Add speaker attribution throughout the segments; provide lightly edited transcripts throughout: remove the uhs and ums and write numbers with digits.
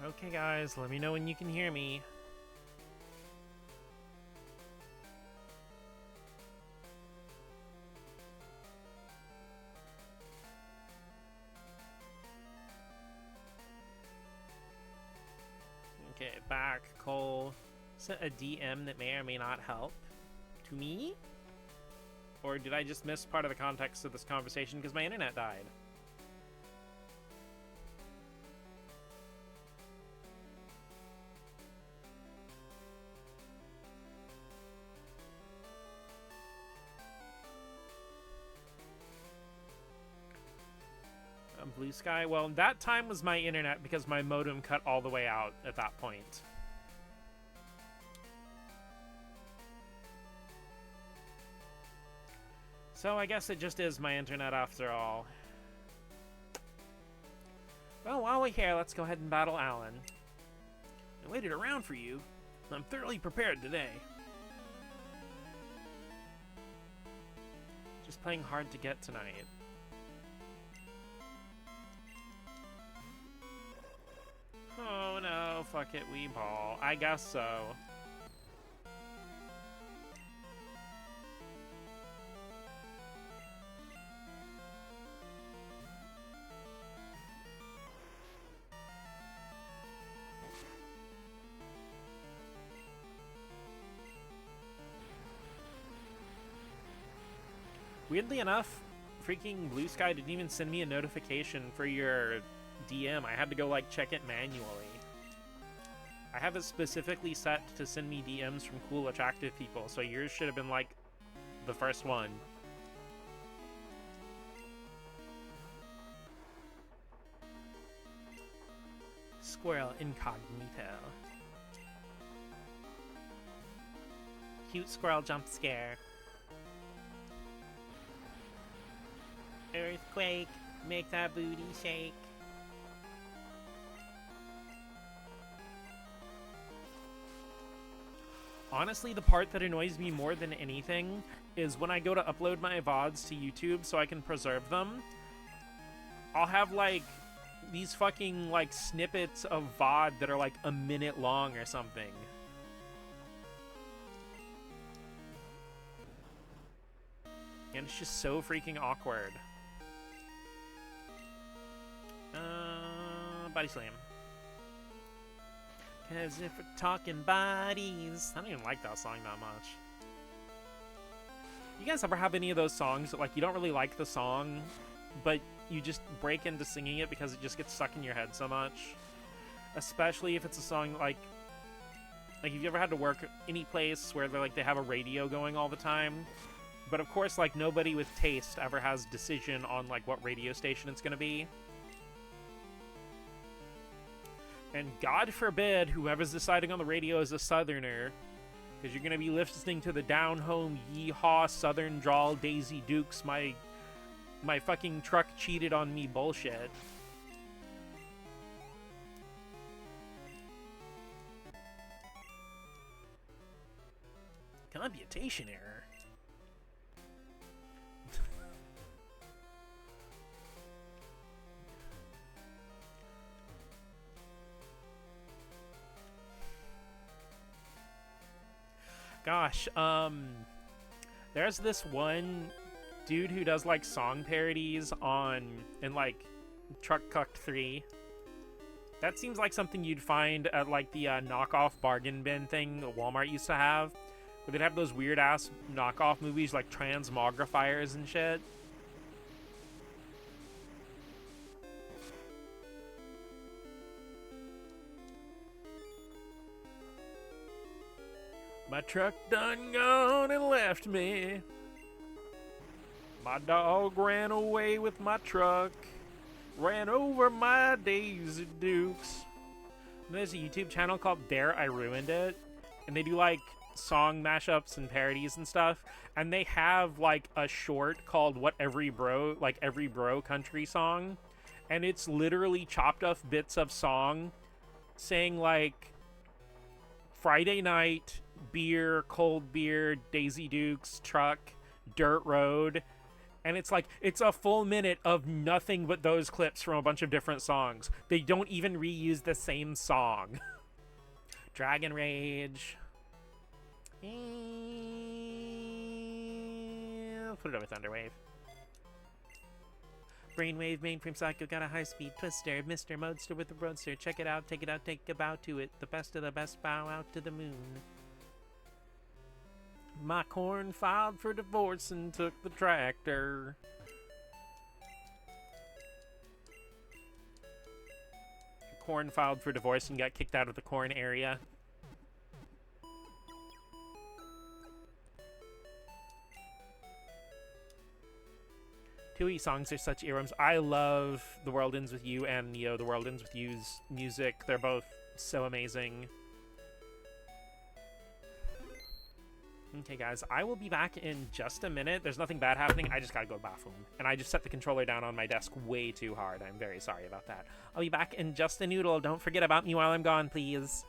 Speaker 1: Okay, guys, let me know when you can hear me. Okay, back. Cole sent a DM that may or may not help. To me? Or did I just miss part of the context of this conversation because my internet died? Blue Sky? Well, that time was my internet because my modem cut all the way out at that point. So I guess it just is my internet after all. Well, while we're here, let's go ahead and battle Alan. I waited around for you. I'm thoroughly prepared today. Just playing hard to get tonight. Oh no, fuck it, we ball. I guess so. Weirdly enough, freaking Blue Sky didn't even send me a notification for your DM. I had to go, like, check it manually. I have it specifically set to send me DMs from cool, attractive people, so yours should have been, like, the first one. Squirrel incognito. Cute squirrel jump scare. Earthquake, make that booty shake. Honestly, the part that annoys me more than anything is when I go to upload my VODs to YouTube so I can preserve them. I'll have, like, these fucking, like, snippets of VOD that are, like, a minute long or something. And it's just so freaking awkward. Body slam. Cause if we're talking bodies... I don't even like that song that much. You guys ever have any of those songs that, like, you don't really like the song, but you just break into singing it because it just gets stuck in your head so much? Especially if it's a song, like if you ever had to work any place where they're, like, they have a radio going all the time, but of course, like, nobody with taste ever has decision on, like, what radio station it's gonna be. And God forbid whoever's deciding on the radio is a Southerner, because you're going to be listening to the down-home, yeehaw, Southern drawl, Daisy Dukes, my fucking truck cheated on me bullshit. Computation error. Gosh, there's this one dude who does, like, song parodies in, like, Truck Cuck 3. That seems like something you'd find at, like, the knockoff bargain bin thing that Walmart used to have, where they'd have those weird-ass knockoff movies like Transmogrifiers and shit. My truck done gone and left me. My dog ran away with my truck. Ran over my Daisy Dukes. There's a YouTube channel called Dare I Ruined It. And they do, like, song mashups and parodies and stuff. And they have, like, a short called What Every Bro, like, Every Bro Country Song. And it's literally chopped off bits of song saying, like, Friday night, beer, cold beer, Daisy Dukes, truck, dirt road, And it's like, it's a full minute of nothing but those clips from a bunch of different songs. They don't even reuse the same song. Dragon Rage. I'll put it over Thunderwave. Brainwave, mainframe psycho, got a high-speed twister. Mr. Modester with the roadster. Check it out, take it out, take a bow to it. The best of the best, bow out to the moon. My corn filed for divorce and took the tractor. Corn filed for divorce and got kicked out of the corn area. Tui songs are such earworms. I love The World Ends With You and Neo, The World Ends With You's music. They're both so amazing. Okay, guys, I will be back in just a minute. There's nothing bad happening. I just gotta go to the bathroom. And I just set the controller down on my desk way too hard. I'm very sorry about that. I'll be back in just a noodle. Don't forget about me while I'm gone, please.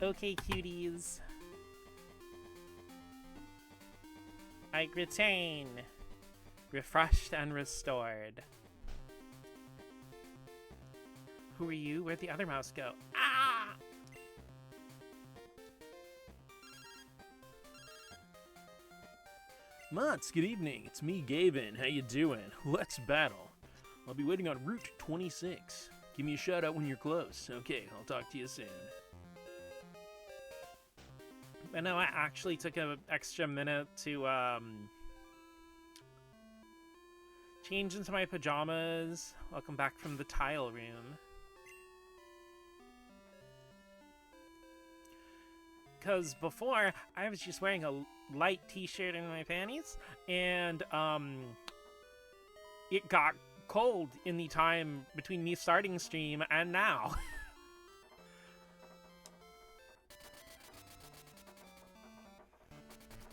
Speaker 2: Okay, cuties. I return. Refreshed and restored. Who are you? Where'd the other mouse go? Ah!
Speaker 1: Mods, good evening. It's me, Gavin. How you doing? Let's battle. I'll be waiting on Route 26. Give me a shout out when you're close. Okay, I'll talk to you soon.
Speaker 2: I know I actually took an extra minute to change into my pajamas. Welcome back from the tile room. Because before, I was just wearing a light t-shirt and my panties, and it got cold in the time between me starting stream and now.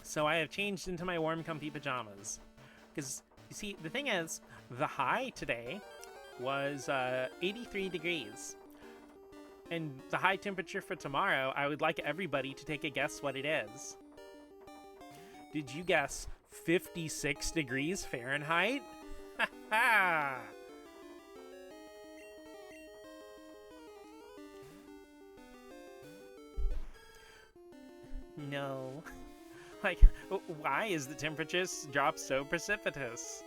Speaker 2: So I have changed into my warm, comfy pajamas. Because, you see, the thing is, the high today was 83 degrees. And the high temperature for tomorrow, I would like everybody to take a guess what it is. Did you guess 56 degrees Fahrenheit? Ha ha! No. Like, why is the temperature drop so precipitous?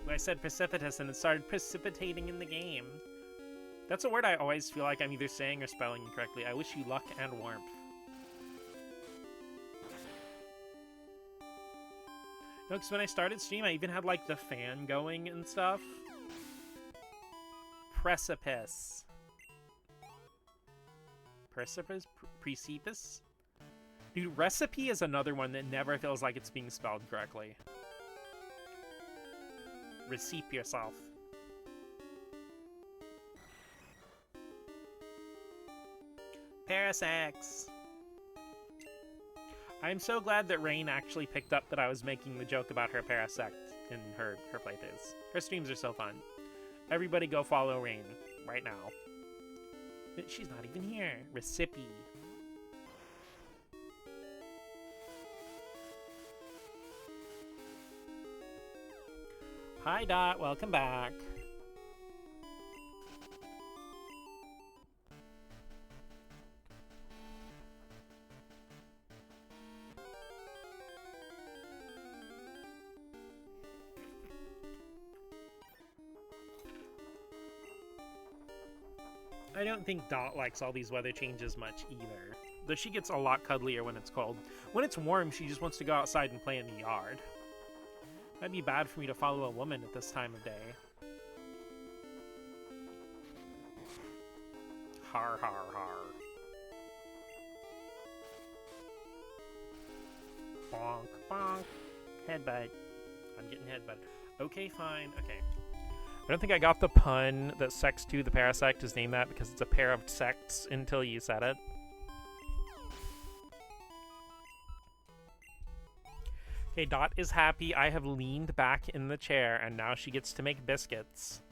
Speaker 2: Well, I said precipitous and it started precipitating in the game. That's a word I always feel like I'm either saying or spelling incorrectly. I wish you luck and warmth. No, because when I started stream, I even had, like, the fan going and stuff. Precipice. Precipice? Precipice? Dude, recipe is another one that never feels like it's being spelled correctly. Receipt yourself. Parasects. I'm so glad that Rain actually picked up that I was making the joke about her parasect in her playthroughs. Her streams are so fun. Everybody go follow Rain right now. She's not even here. Recipe. Hi Dot, welcome back. I don't think Dot likes all these weather changes much either. Though she gets a lot cuddlier when it's cold. When it's warm, she just wants to go outside and play in the yard. That'd be bad for me to follow a woman at this time of day. Har har har. Bonk bonk. Headbutt. I'm getting headbutted. Okay, fine. Okay. I don't think I got the pun that Sex 2 the Parasect is named that because it's a pair of sects until you said it. Okay, Dot is happy I have leaned back in the chair and now she gets to make biscuits.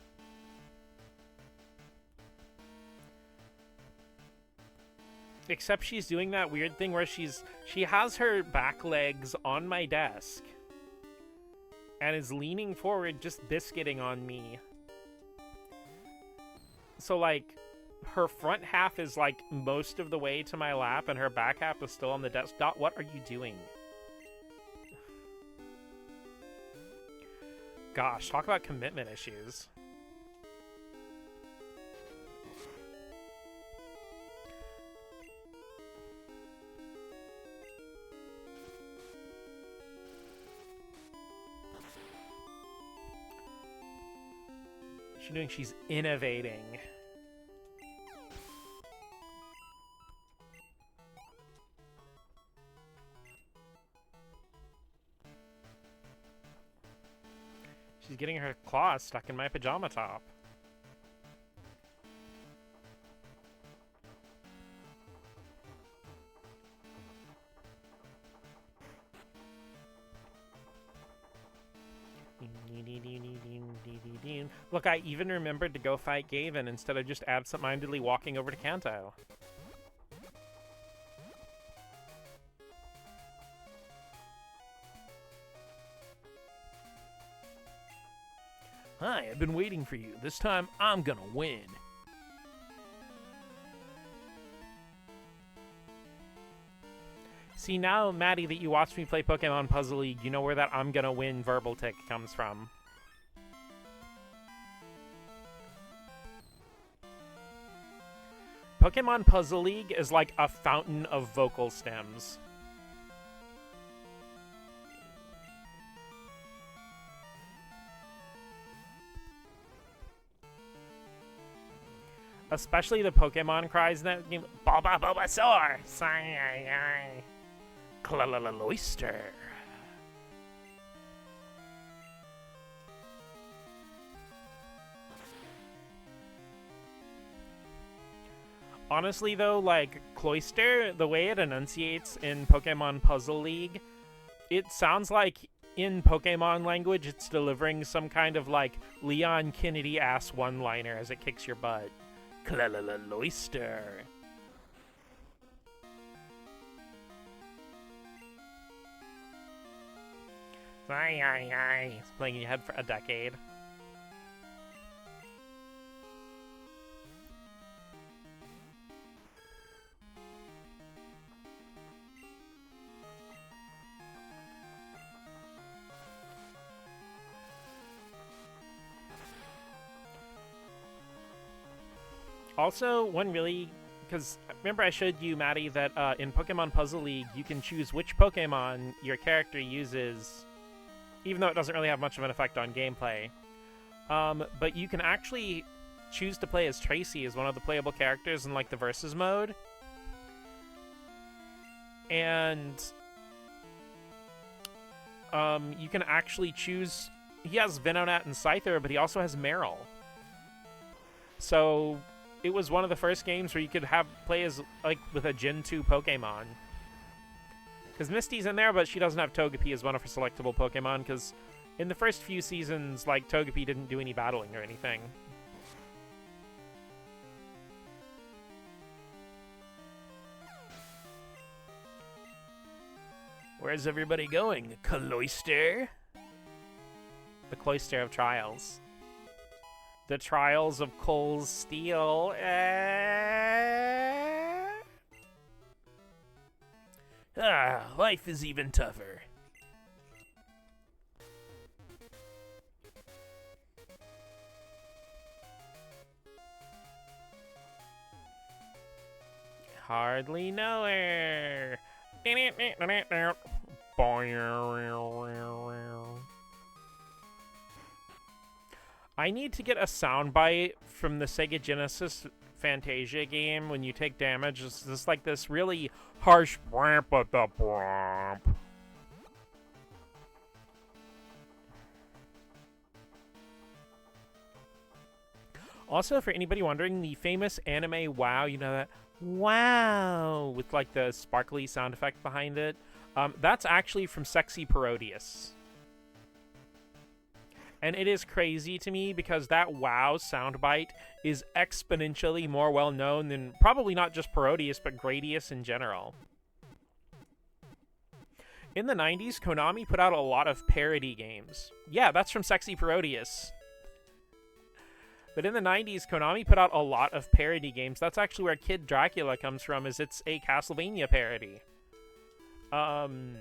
Speaker 2: Except she's doing that weird thing where she has her back legs on my desk and is leaning forward just biscuiting on me. So, like, her front half is, like, most of the way to my lap, and her back half is still on the desk. Dot, what are you doing? Gosh, talk about commitment issues. What's she doing? She's innovating. She's getting her claws stuck in my pajama top. man. Look, I even remembered to go fight Gavin instead of just absentmindedly walking over to Kanto.
Speaker 1: Hi, I've been waiting for you. This time, I'm gonna win.
Speaker 2: See, now, Maddie, that you watched me play Pokemon Puzzle League, you know where that I'm gonna win verbal tick comes from. Pokemon Puzzle League is like a fountain of vocal stems. Especially the Pokemon cries in that game. Boba Bulbasaur! Sai-ai-ai. Clalaloister. Honestly, though, like, Cloyster, the way it enunciates in Pokemon Puzzle League, it sounds like in Pokemon language it's delivering some kind of, like, Leon Kennedy-ass one-liner as it kicks your butt. Clalaloister. Ai. It's playing in your head for a decade. Also, one really, because remember I showed you, Maddie, that in Pokemon Puzzle League, you can choose which Pokemon your character uses, even though it doesn't really have much of an effect on gameplay. But you can actually choose to play as Tracy as one of the playable characters in, like, the Versus mode. And you can actually choose, he has Venonat and Scyther, but he also has Meryl. So it was one of the first games where you could play as, like, with a Gen 2 Pokemon. Because Misty's in there, but she doesn't have Togepi as one of her selectable Pokemon, because in the first few seasons, like, Togepi didn't do any battling or anything.
Speaker 1: Where's everybody going? Cloyster?
Speaker 2: The Cloyster of Trials. The Trials of Cole's Steel.
Speaker 1: Life is even tougher.
Speaker 2: Hardly know her. I need to get a soundbite from the Sega Genesis Fantasia game when you take damage. It's just like this really harsh bramp at the bramp. Also, for anybody wondering, the famous anime WoW, you know that wow with like the sparkly sound effect behind it, that's actually from Sexy Parodius. And it is crazy to me because that WoW soundbite is exponentially more well-known than probably not just Parodius, but Gradius in general. In the 90s, Konami put out a lot of parody games. Yeah, that's from Sexy Parodius. But in the 90s, Konami put out a lot of parody games. That's actually where Kid Dracula comes from, is it's a Castlevania parody. And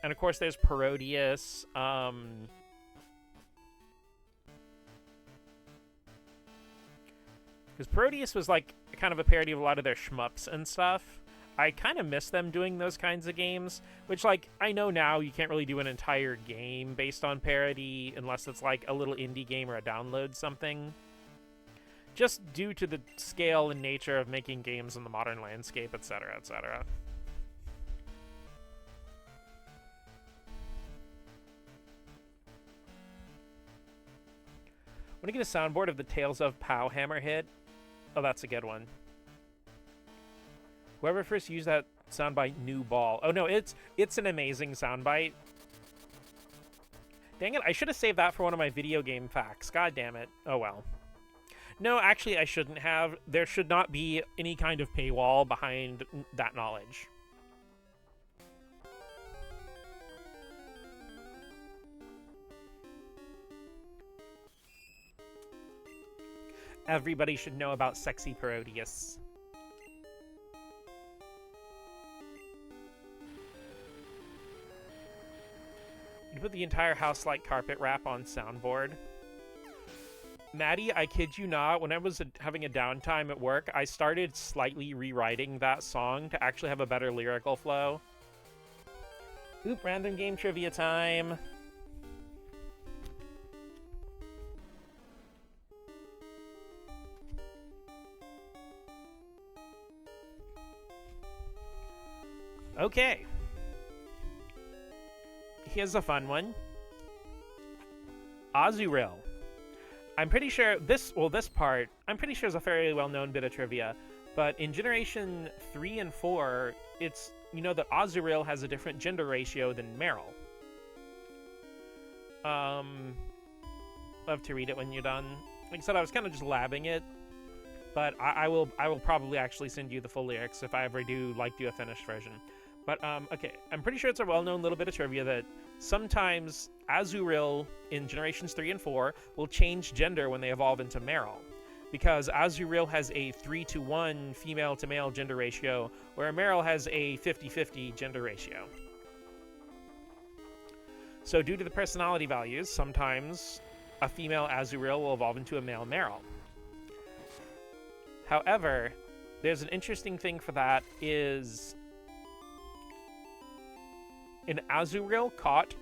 Speaker 2: of course there's Parodius, because Parodius was like kind of a parody of a lot of their shmups and stuff. I kind of miss them doing those kinds of games, which, like, I know now you can't really do an entire game based on parody unless it's like a little indie game or a download something. Just due to the scale and nature of making games in the modern landscape, etc., etc. Want to get a soundboard of the Tales of Pow Hammer hit? Oh, that's a good one. Whoever first used that soundbite, new ball. Oh no, it's an amazing soundbite. Dang it, I should have saved that for one of my video game facts. God damn it. Oh well. No, actually, I shouldn't have. There should not be any kind of paywall behind that knowledge. Everybody should know about Sexy Parodius. You put the entire house like carpet wrap on soundboard. Maddie, I kid you not, when I was having a downtime at work, I started slightly rewriting that song to actually have a better lyrical flow. Oop, random game trivia time. Okay. Here's a fun one. Azurill. I'm pretty sure this part, I'm pretty sure is a fairly well-known bit of trivia, but in Generation 3 and 4, it's, you know that Azurill has a different gender ratio than Meryl. Love to read it when you're done. Like I said, I was kind of just labbing it, but I will probably actually send you the full lyrics if I ever do a finished version. But, okay, I'm pretty sure it's a well-known little bit of trivia that sometimes Azurill in Generations 3 and 4 will change gender when they evolve into Meryl. Because Azurill has a 3-to-1 female-to-male gender ratio, where Meryl has a 50-50 gender ratio. So due to the personality values, sometimes a female Azurill will evolve into a male Meryl. However, there's an interesting thing for that is an Azurill caught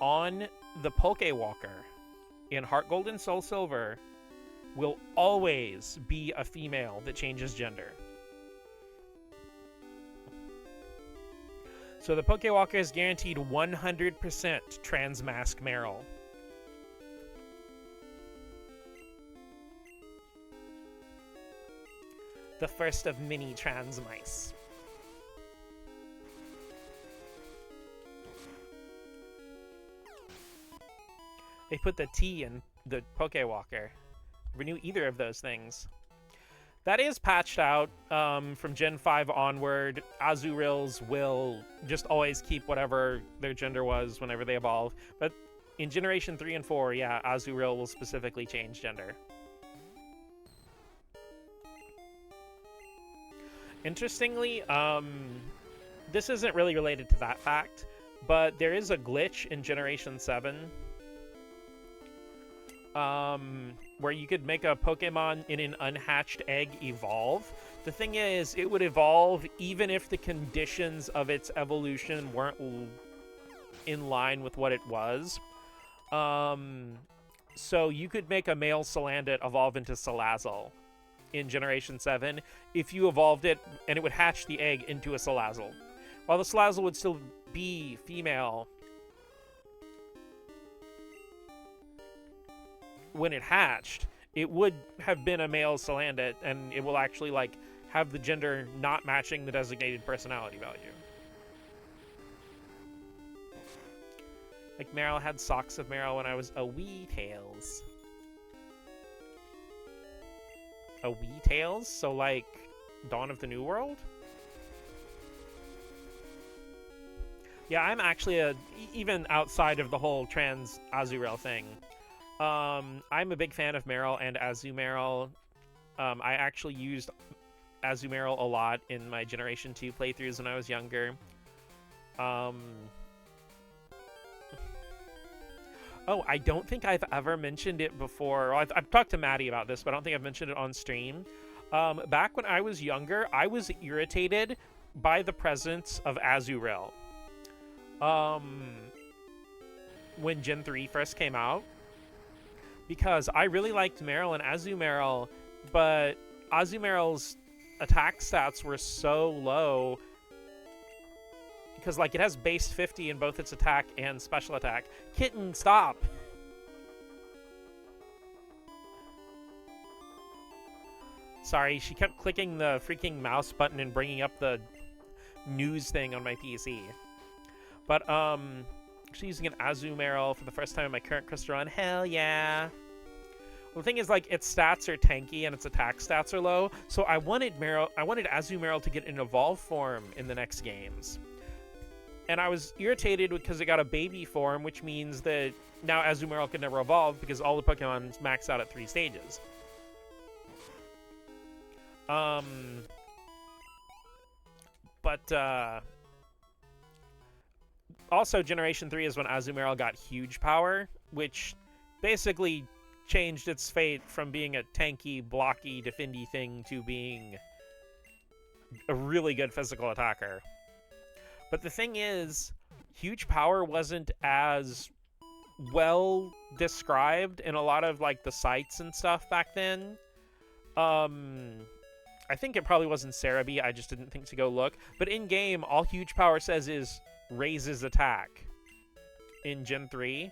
Speaker 2: on the Pokewalker in Heart Gold and Soul Silver will always be a female that changes gender. So the Pokewalker is guaranteed 100% transmask Meryl. The first of many trans mice. They put the T in the Pokewalker. Never knew either of those things. That is patched out from Gen 5 onward. Azurills will just always keep whatever their gender was whenever they evolve. But in Generation 3 and 4, yeah, Azurill will specifically change gender. Interestingly, this isn't really related to that fact, but there is a glitch in Generation 7 where you could make a Pokemon in an unhatched egg evolve. The thing is, it would evolve even if the conditions of its evolution weren't in line with what it was. So you could make a male Salandit evolve into Salazzle in Generation 7 if you evolved it, and it would hatch the egg into a Salazzle. While the Salazzle would still be female when it hatched, it would have been a male Salandit, and it will actually, like, have the gender not matching the designated personality value. Like, Meryl had Socks of Meryl when I was a wee Tails. A wee Tails? So, like, Dawn of the New World? Yeah, I'm actually even outside of the whole trans Azurill thing, I'm a big fan of Meryl and Azumarill. I actually used Azumarill a lot in my Generation 2 playthroughs when I was younger. Oh, I don't think I've ever mentioned it before. Well, I've talked to Maddie about this, but I don't think I've mentioned it on stream. Back when I was younger, I was irritated by the presence of Azurill. When Gen 3 first came out, because I really liked Meryl and Azumarill, but Azumarill's attack stats were so low because, like, it has base 50 in both its attack and special attack. Kitten, stop! Sorry, she kept clicking the freaking mouse button and bringing up the news thing on my PC. But, Actually using an Azumarill for the first time in my current crystal run. Hell yeah. Well, the thing is, like, its stats are tanky and its attack stats are low, so I wanted Azumarill to get an evolved form in the next games. And I was irritated because it got a baby form, which means that now Azumarill can never evolve because all the Pokemon max out at 3 stages. Also, Generation 3 is when Azumarill got huge power, which basically changed its fate from being a tanky, blocky, defendy thing to being a really good physical attacker. But the thing is, huge power wasn't as well described in a lot of, like, the sites and stuff back then. I think it probably was in Cerebi, I just didn't think to go look. But in-game, all huge power says is raises attack in Gen 3.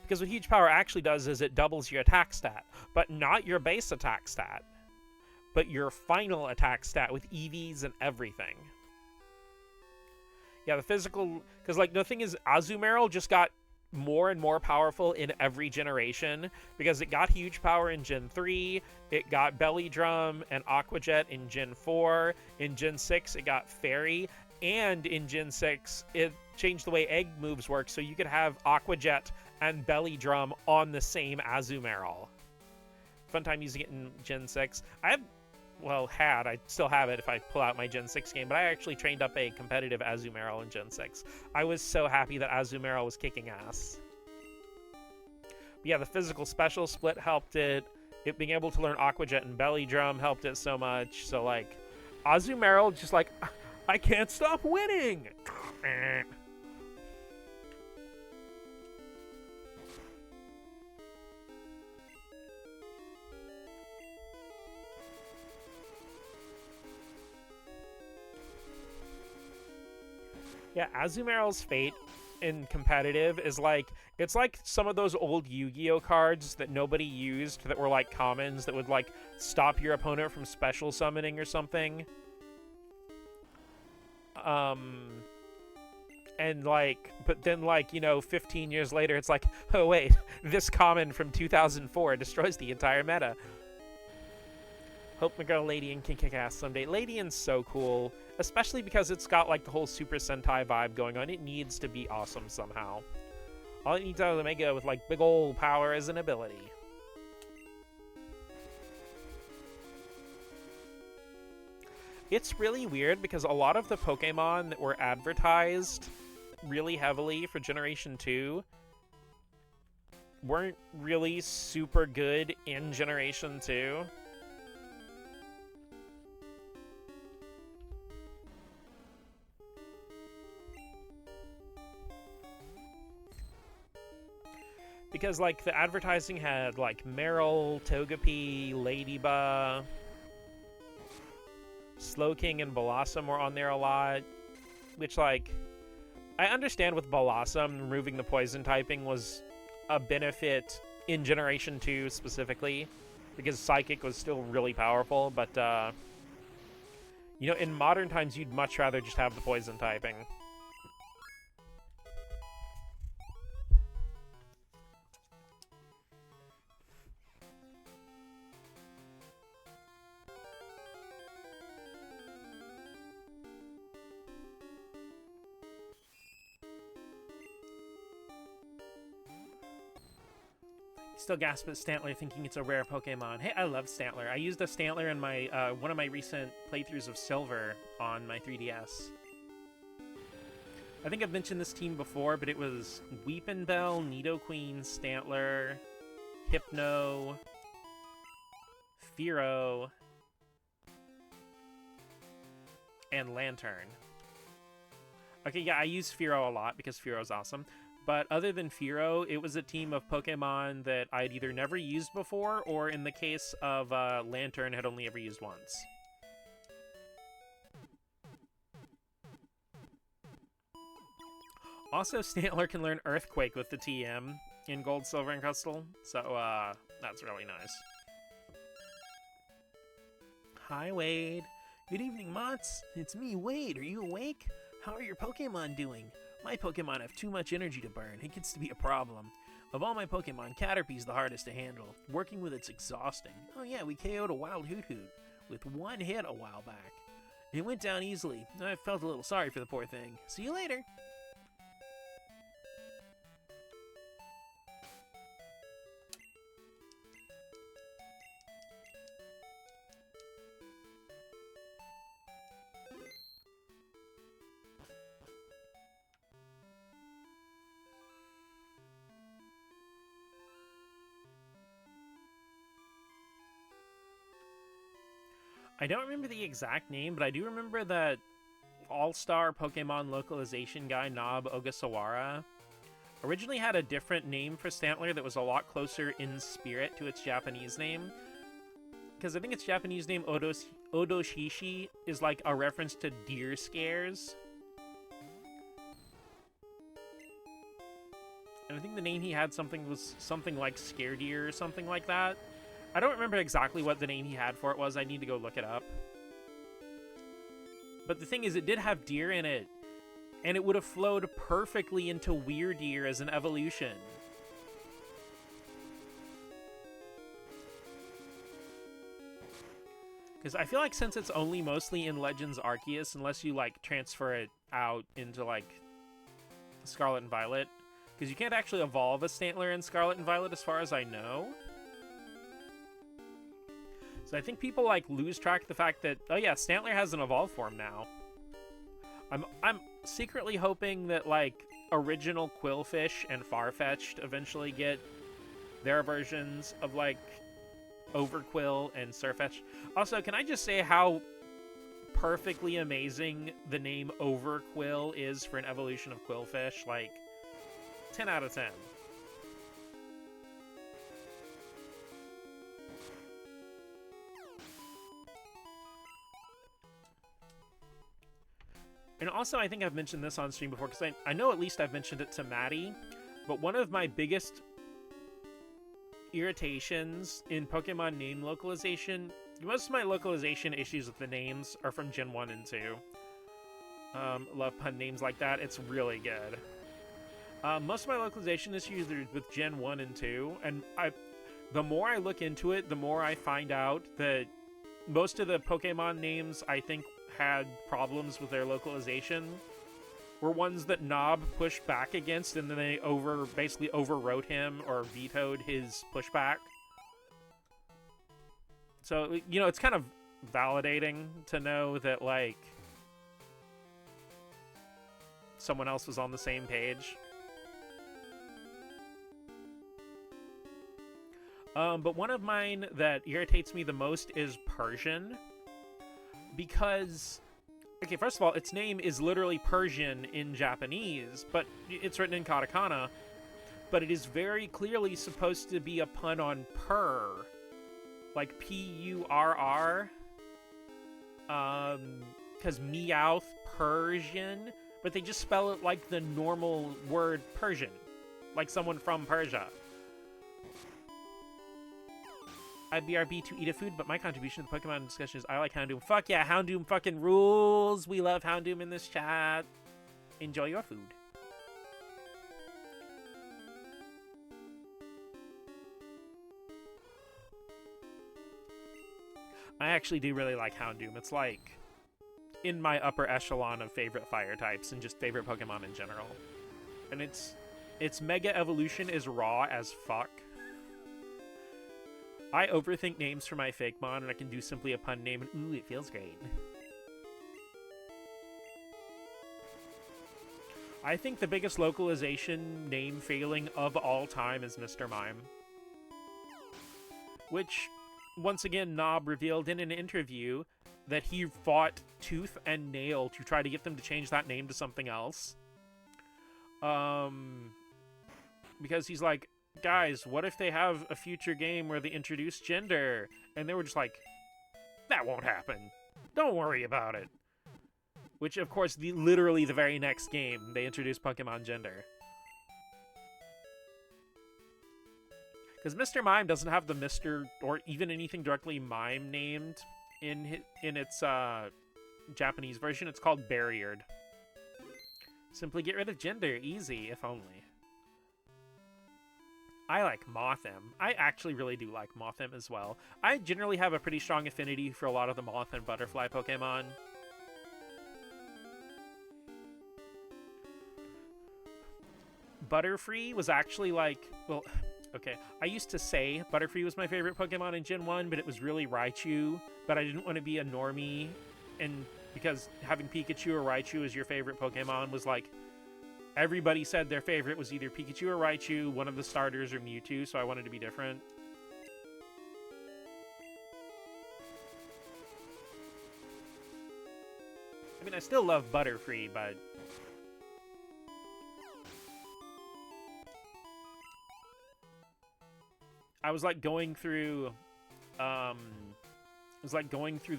Speaker 2: Because what huge power actually does is it doubles your attack stat, but not your base attack stat, but your final attack stat with EVs and everything. Yeah, the physical... Because, like, the thing is, Azumarill just got more and more powerful in every generation, because it got huge power in Gen 3, it got Belly Drum and Aqua Jet in Gen 4, in Gen 6 it got Fairy, and in Gen 6 it changed the way egg moves work, so you could have Aqua Jet and Belly Drum on the same Azumarill. Fun time using it in Gen 6. I still have it if I pull out my Gen 6 game, but I actually trained up a competitive Azumarill in Gen 6. I was so happy that Azumarill was kicking ass. But yeah, the physical special split helped it. It being able to learn Aqua Jet and Belly Drum helped it so much. So, like, Azumarill just like, I can't stop winning! Yeah, Azumarill's fate in competitive is like, it's like some of those old Yu-Gi-Oh cards that nobody used that were like commons that would like stop your opponent from special summoning or something. And like, but then like, you know, 15 years later, it's like, oh wait, this common from 2004 destroys the entire meta. Hope my girl Ladian can kick ass someday. Ladian's so cool, especially because it's got like the whole Super Sentai vibe going on. It needs to be awesome somehow. All it needs out of the Mega with like big ol' power as an ability. It's really weird because a lot of the Pokemon that were advertised really heavily for Generation 2 weren't really super good in Generation 2. Because, like, the advertising had, like, Meryl, Togepi, Ladybug, Slowking and Blossom were on there a lot, which, like, I understand with Blossom, removing the poison typing was a benefit in Generation 2 specifically, because Psychic was still really powerful, but, you know, in modern times, you'd much rather just have the poison typing. Still gasp at Stantler thinking it's a rare Pokemon. Hey, I love Stantler. I used a Stantler in my one of my recent playthroughs of Silver on my 3DS. I think I've mentioned this team before, but it was Weepinbell, Nidoqueen, Stantler, Hypno, Fearow, and Lantern. Okay, yeah, I use Fearow a lot because Fearow's awesome. But other than Fearow, it was a team of Pokemon that I'd either never used before, or in the case of Lantern, had only ever used once. Also, Stantler can learn Earthquake with the TM in Gold, Silver, and Crystal, so that's really nice. Hi, Wade. Good evening, Mots. It's me, Wade. Are you awake?
Speaker 1: How are your Pokemon doing? My Pokemon have too much energy to burn. It gets to be a problem. Of all my Pokemon, Caterpie's the hardest to handle. Working with it's exhausting. Oh yeah, we KO'd a wild Hoot Hoot with one hit a while back. It went down easily. I felt a little sorry for the poor thing. See you later. I don't remember the exact name, but I do remember that all-star Pokemon localization guy, Nob Ogasawara, originally had a different name for Stantler that was a lot closer in spirit to its Japanese name. Because I think its Japanese name, Odoshishi, is like a reference to deer scares. And I think the name he had was something like Scare Deer or something like that. I don't remember exactly what the name he had for it was. I need to go look it up. But the thing is, it did have deer in it. And it would have flowed perfectly into Weirdeer as an evolution. Because I feel like since it's only mostly in Legends Arceus, unless you, like, transfer it out into, like, Scarlet and Violet. Because you can't actually evolve a Stantler in Scarlet and Violet as far as I know. So I think people, like, lose track of the fact that, oh yeah, Stantler has an evolved form now. I'm secretly hoping that, like, original Quillfish and Farfetch'd eventually get their versions of, like, Overquill and Surfetch'd. Also, can I just say how perfectly amazing the name Overquill is for an evolution of Quillfish? Like, 10 out of 10. And also, I think I've mentioned this on stream before, because I know at least I've mentioned it to Maddie, but one of my biggest irritations in Pokemon name localization, most of my localization issues with the names are from Gen 1 and 2. Love pun names like that. It's really good. Most of my localization issues are with Gen 1 and 2, and the more I look into it, the more I find out that most of the Pokemon names I think had problems with their localization were ones that Nob pushed back against, and then they basically overwrote him or vetoed his pushback. So, you know, it's kind of validating to know that, like, someone else was on the same page. But one of mine that irritates me the most is Persian. Because, okay, first of all, its name is literally Persian in Japanese, but it's written in katakana. But it is very clearly supposed to be a pun on purr. Like P-U-R-R. Because Meowth, Persian. But they just spell it like the normal word Persian. Like someone from Persia. BRB to eat a food, but my contribution to the Pokemon discussion is I like Houndoom. Fuck yeah, Houndoom fucking rules. We love Houndoom in this chat. Enjoy your food. I actually do really like Houndoom. It's like in my upper echelon of favorite fire types and just favorite Pokemon in general. And its Mega Evolution is raw as fuck. I overthink names for my Fakemon, and I can do simply a pun name, and ooh, it feels great. I think the biggest localization name failing of all time is Mr. Mime. Which, once again, Nob revealed in an interview that he fought tooth and nail to try to get them to change that name to something else. Because he's like, guys, what if they have a future game where they introduce gender? And they were just like, that won't happen. Don't worry about it. Which, of course, literally the very next game, they introduced Pokemon gender. Because Mr. Mime doesn't have the Mr. or even anything directly Mime named in its Japanese version. It's called Barriered.
Speaker 2: Simply get rid of gender. Easy, if only. I like Mothim. I actually really do like Mothim as well. I generally have a pretty strong affinity for a lot of the moth and butterfly Pokemon. Butterfree was actually like, well, okay, I used to say Butterfree was my favorite Pokemon in Gen 1, but it was really Raichu, but I didn't want to be a normie, and because having Pikachu or Raichu as your favorite Pokemon was like, everybody said their favorite was either Pikachu or Raichu, one of the starters, or Mewtwo, so I wanted to be different. I mean, I still love Butterfree, but I was like going through, the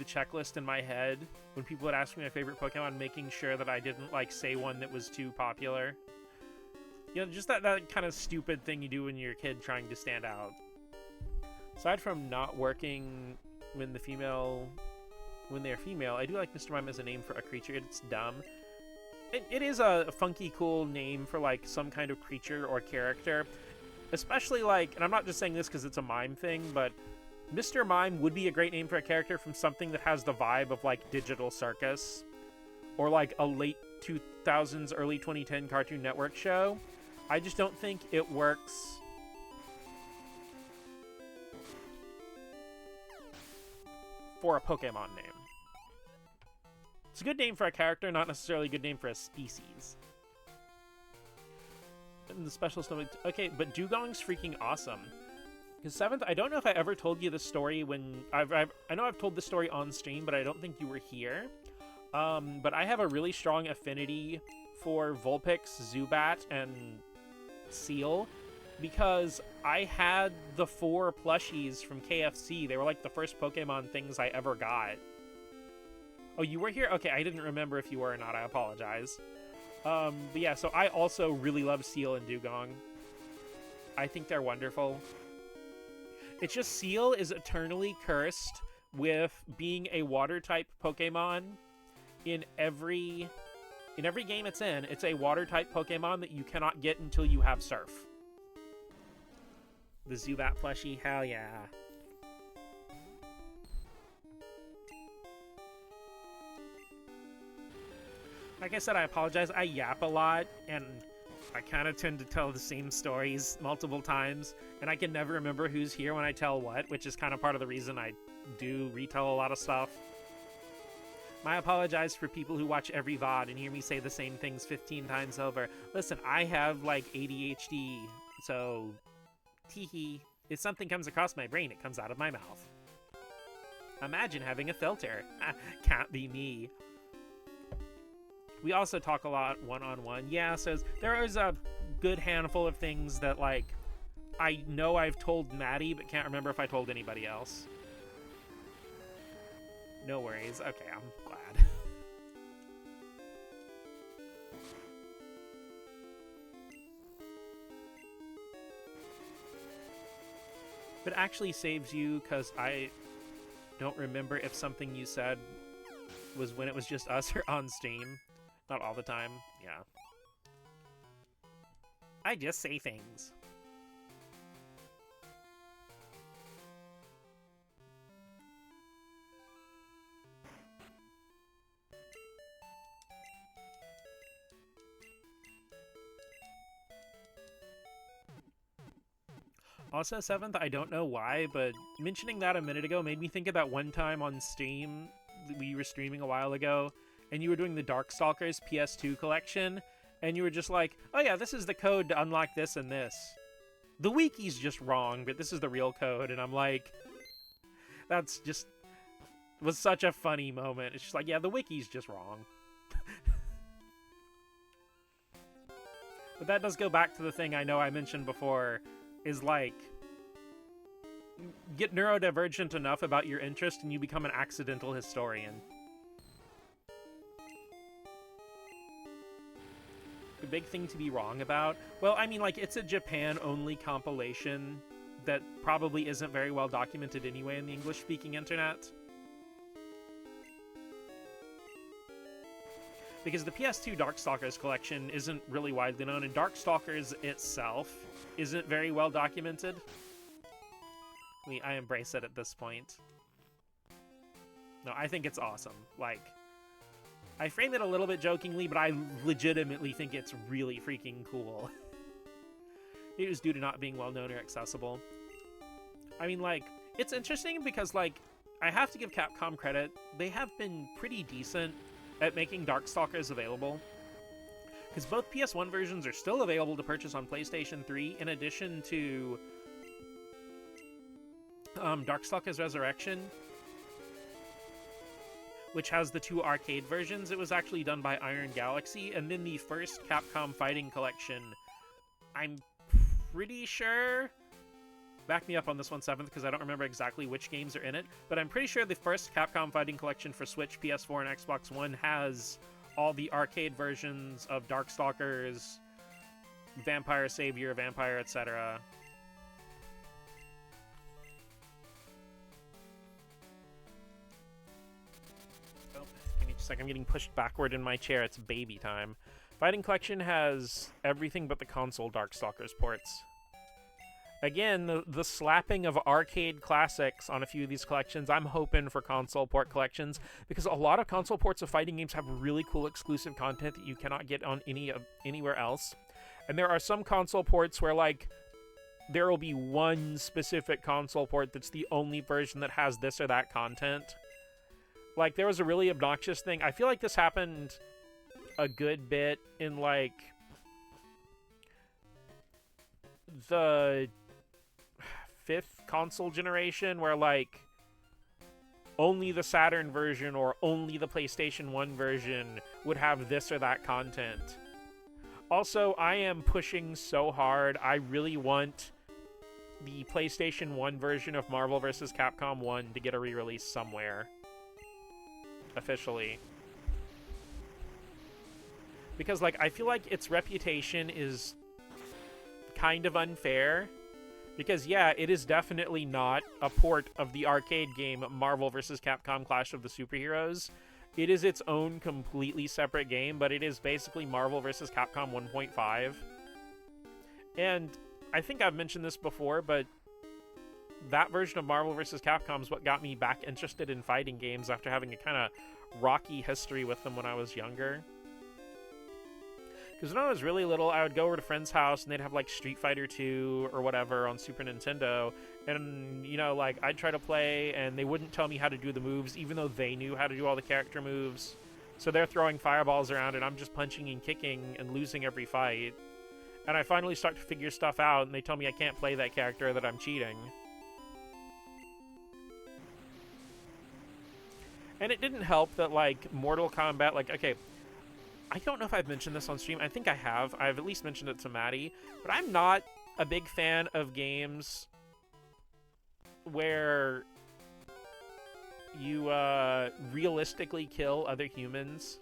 Speaker 2: checklist in my head when people would ask me my favorite Pokemon, making sure that I didn't like say one that was too popular. You know, just that kind of stupid thing you do when you're a kid trying to stand out. Aside from not working when they're female, I do like Mr. Mime as a name for a creature. It's dumb. It is a funky, cool name for like some kind of creature or character. Especially like, and I'm not just saying this because it's a mime thing, but Mr. Mime would be a great name for a character from something that has the vibe of like Digital Circus or like a late 2000s, early 2010 Cartoon Network show. I just don't think it works for a Pokemon name. It's a good name for a character, not necessarily a good name for a species. And the special stomach. Okay, but Dugong's freaking awesome. Because 7th, I don't know if I ever told you the story when I know I've told the story on stream, but I don't think you were here. But I have a really strong affinity for Vulpix, Zubat, and Seal because I had the 4 plushies from KFC. They were like the first Pokemon things I ever got. Oh, you were here? Okay, I didn't remember if you were or not. I apologize. But yeah, so I also really love Seal and Dugong. I think they're wonderful. It's just Seal is eternally cursed with being a water-type Pokemon. In every game it's in, it's a water-type Pokemon that you cannot get until you have Surf. The Zubat plushie, hell yeah. Like I said, I apologize. I yap a lot, and I kind of tend to tell the same stories multiple times, and I can never remember who's here when I tell what, which is kind of part of the reason I do retell a lot of stuff. I apologize for people who watch every VOD and hear me say the same things 15 times over. Listen, I have, like, ADHD, so teehee. If something comes across my brain, it comes out of my mouth. Imagine having a filter. Can't be me. We also talk a lot one-on-one. Yeah, so there is a good handful of things that, like, I know I've told Maddie, but can't remember if I told anybody else. No worries. Okay, I'm glad. But it actually saves you, because I don't remember if something you said was when it was just us or on stream. Not all the time, yeah. I just say things. Also, 7th, I don't know why, but mentioning that a minute ago made me think of that one time on Steam. We were streaming a while ago, and you were doing the Darkstalkers PS2 collection, and you were just like, oh yeah, this is the code to unlock this and this. The wiki's just wrong, but this is the real code, and I'm like, that's just, was such a funny moment. It's just like, yeah, the wiki's just wrong. But that does go back to the thing I know I mentioned before, is like, get neurodivergent enough about your interest and you become an accidental historian. The big thing to be wrong about? Well, I mean, like, it's a Japan-only compilation that probably isn't very well documented anyway in the English-speaking internet. because the PS2 Darkstalkers collection isn't really widely known, and Darkstalkers itself isn't very well documented. I embrace it at this point. No, I think it's awesome. Like, I frame it a little bit jokingly, but I legitimately think it's really freaking cool. It was due to not being well known or accessible. I mean, like, it's interesting because, like, I have to give Capcom credit. They have been pretty decent at making Darkstalkers available. Because both PS1 versions are still available to purchase on PlayStation 3, in addition to Darkstalkers Resurrection, which has the 2 arcade versions. It was actually done by Iron Galaxy, and then the first Capcom Fighting Collection, I'm pretty sure, back me up on this one, 7th, because I don't remember exactly which games are in it, but I'm pretty sure the first Capcom Fighting Collection for Switch, PS4, and Xbox One has all the arcade versions of Darkstalkers, Vampire Savior, Vampire, etc. Oh, give me just a second. I'm getting pushed backward in my chair. It's baby time. Fighting Collection has everything but the console Darkstalkers ports. Again, the slapping of arcade classics on a few of these collections. I'm hoping for console port collections, because a lot of console ports of fighting games have really cool exclusive content that you cannot get on anywhere else. And there are some console ports where, like, there will be one specific console port that's the only version that has this or that content. Like, there was a really obnoxious thing. I feel like this happened a good bit in, like, the 5th console generation, where, like, only the Saturn version or only the PlayStation 1 version would have this or that content. Also, I am pushing so hard. I really want the PlayStation 1 version of Marvel vs. Capcom 1 to get a re-release somewhere. Officially. Because, like, I feel like its reputation is kind of unfair. Because, yeah, it is definitely not a port of the arcade game Marvel vs. Capcom Clash of the Superheroes. It is its own completely separate game, but it is basically Marvel vs. Capcom 1.5. And I think I've mentioned this before, but that version of Marvel vs. Capcom is what got me back interested in fighting games after having a kind of rocky history with them when I was younger. Because when I was really little, I would go over to a friend's house and they'd have, like, Street Fighter 2 or whatever on Super Nintendo. And, you know, like, I'd try to play and they wouldn't tell me how to do the moves, even though they knew how to do all the character moves. So they're throwing fireballs around and I'm just punching and kicking and losing every fight. And I finally start to figure stuff out and they tell me I can't play that character, that I'm cheating. And it didn't help that, like, Mortal Kombat, like, okay, I don't know if I've mentioned this on stream. I think I have. I've at least mentioned it to Maddie. But I'm not a big fan of games where you realistically kill other humans.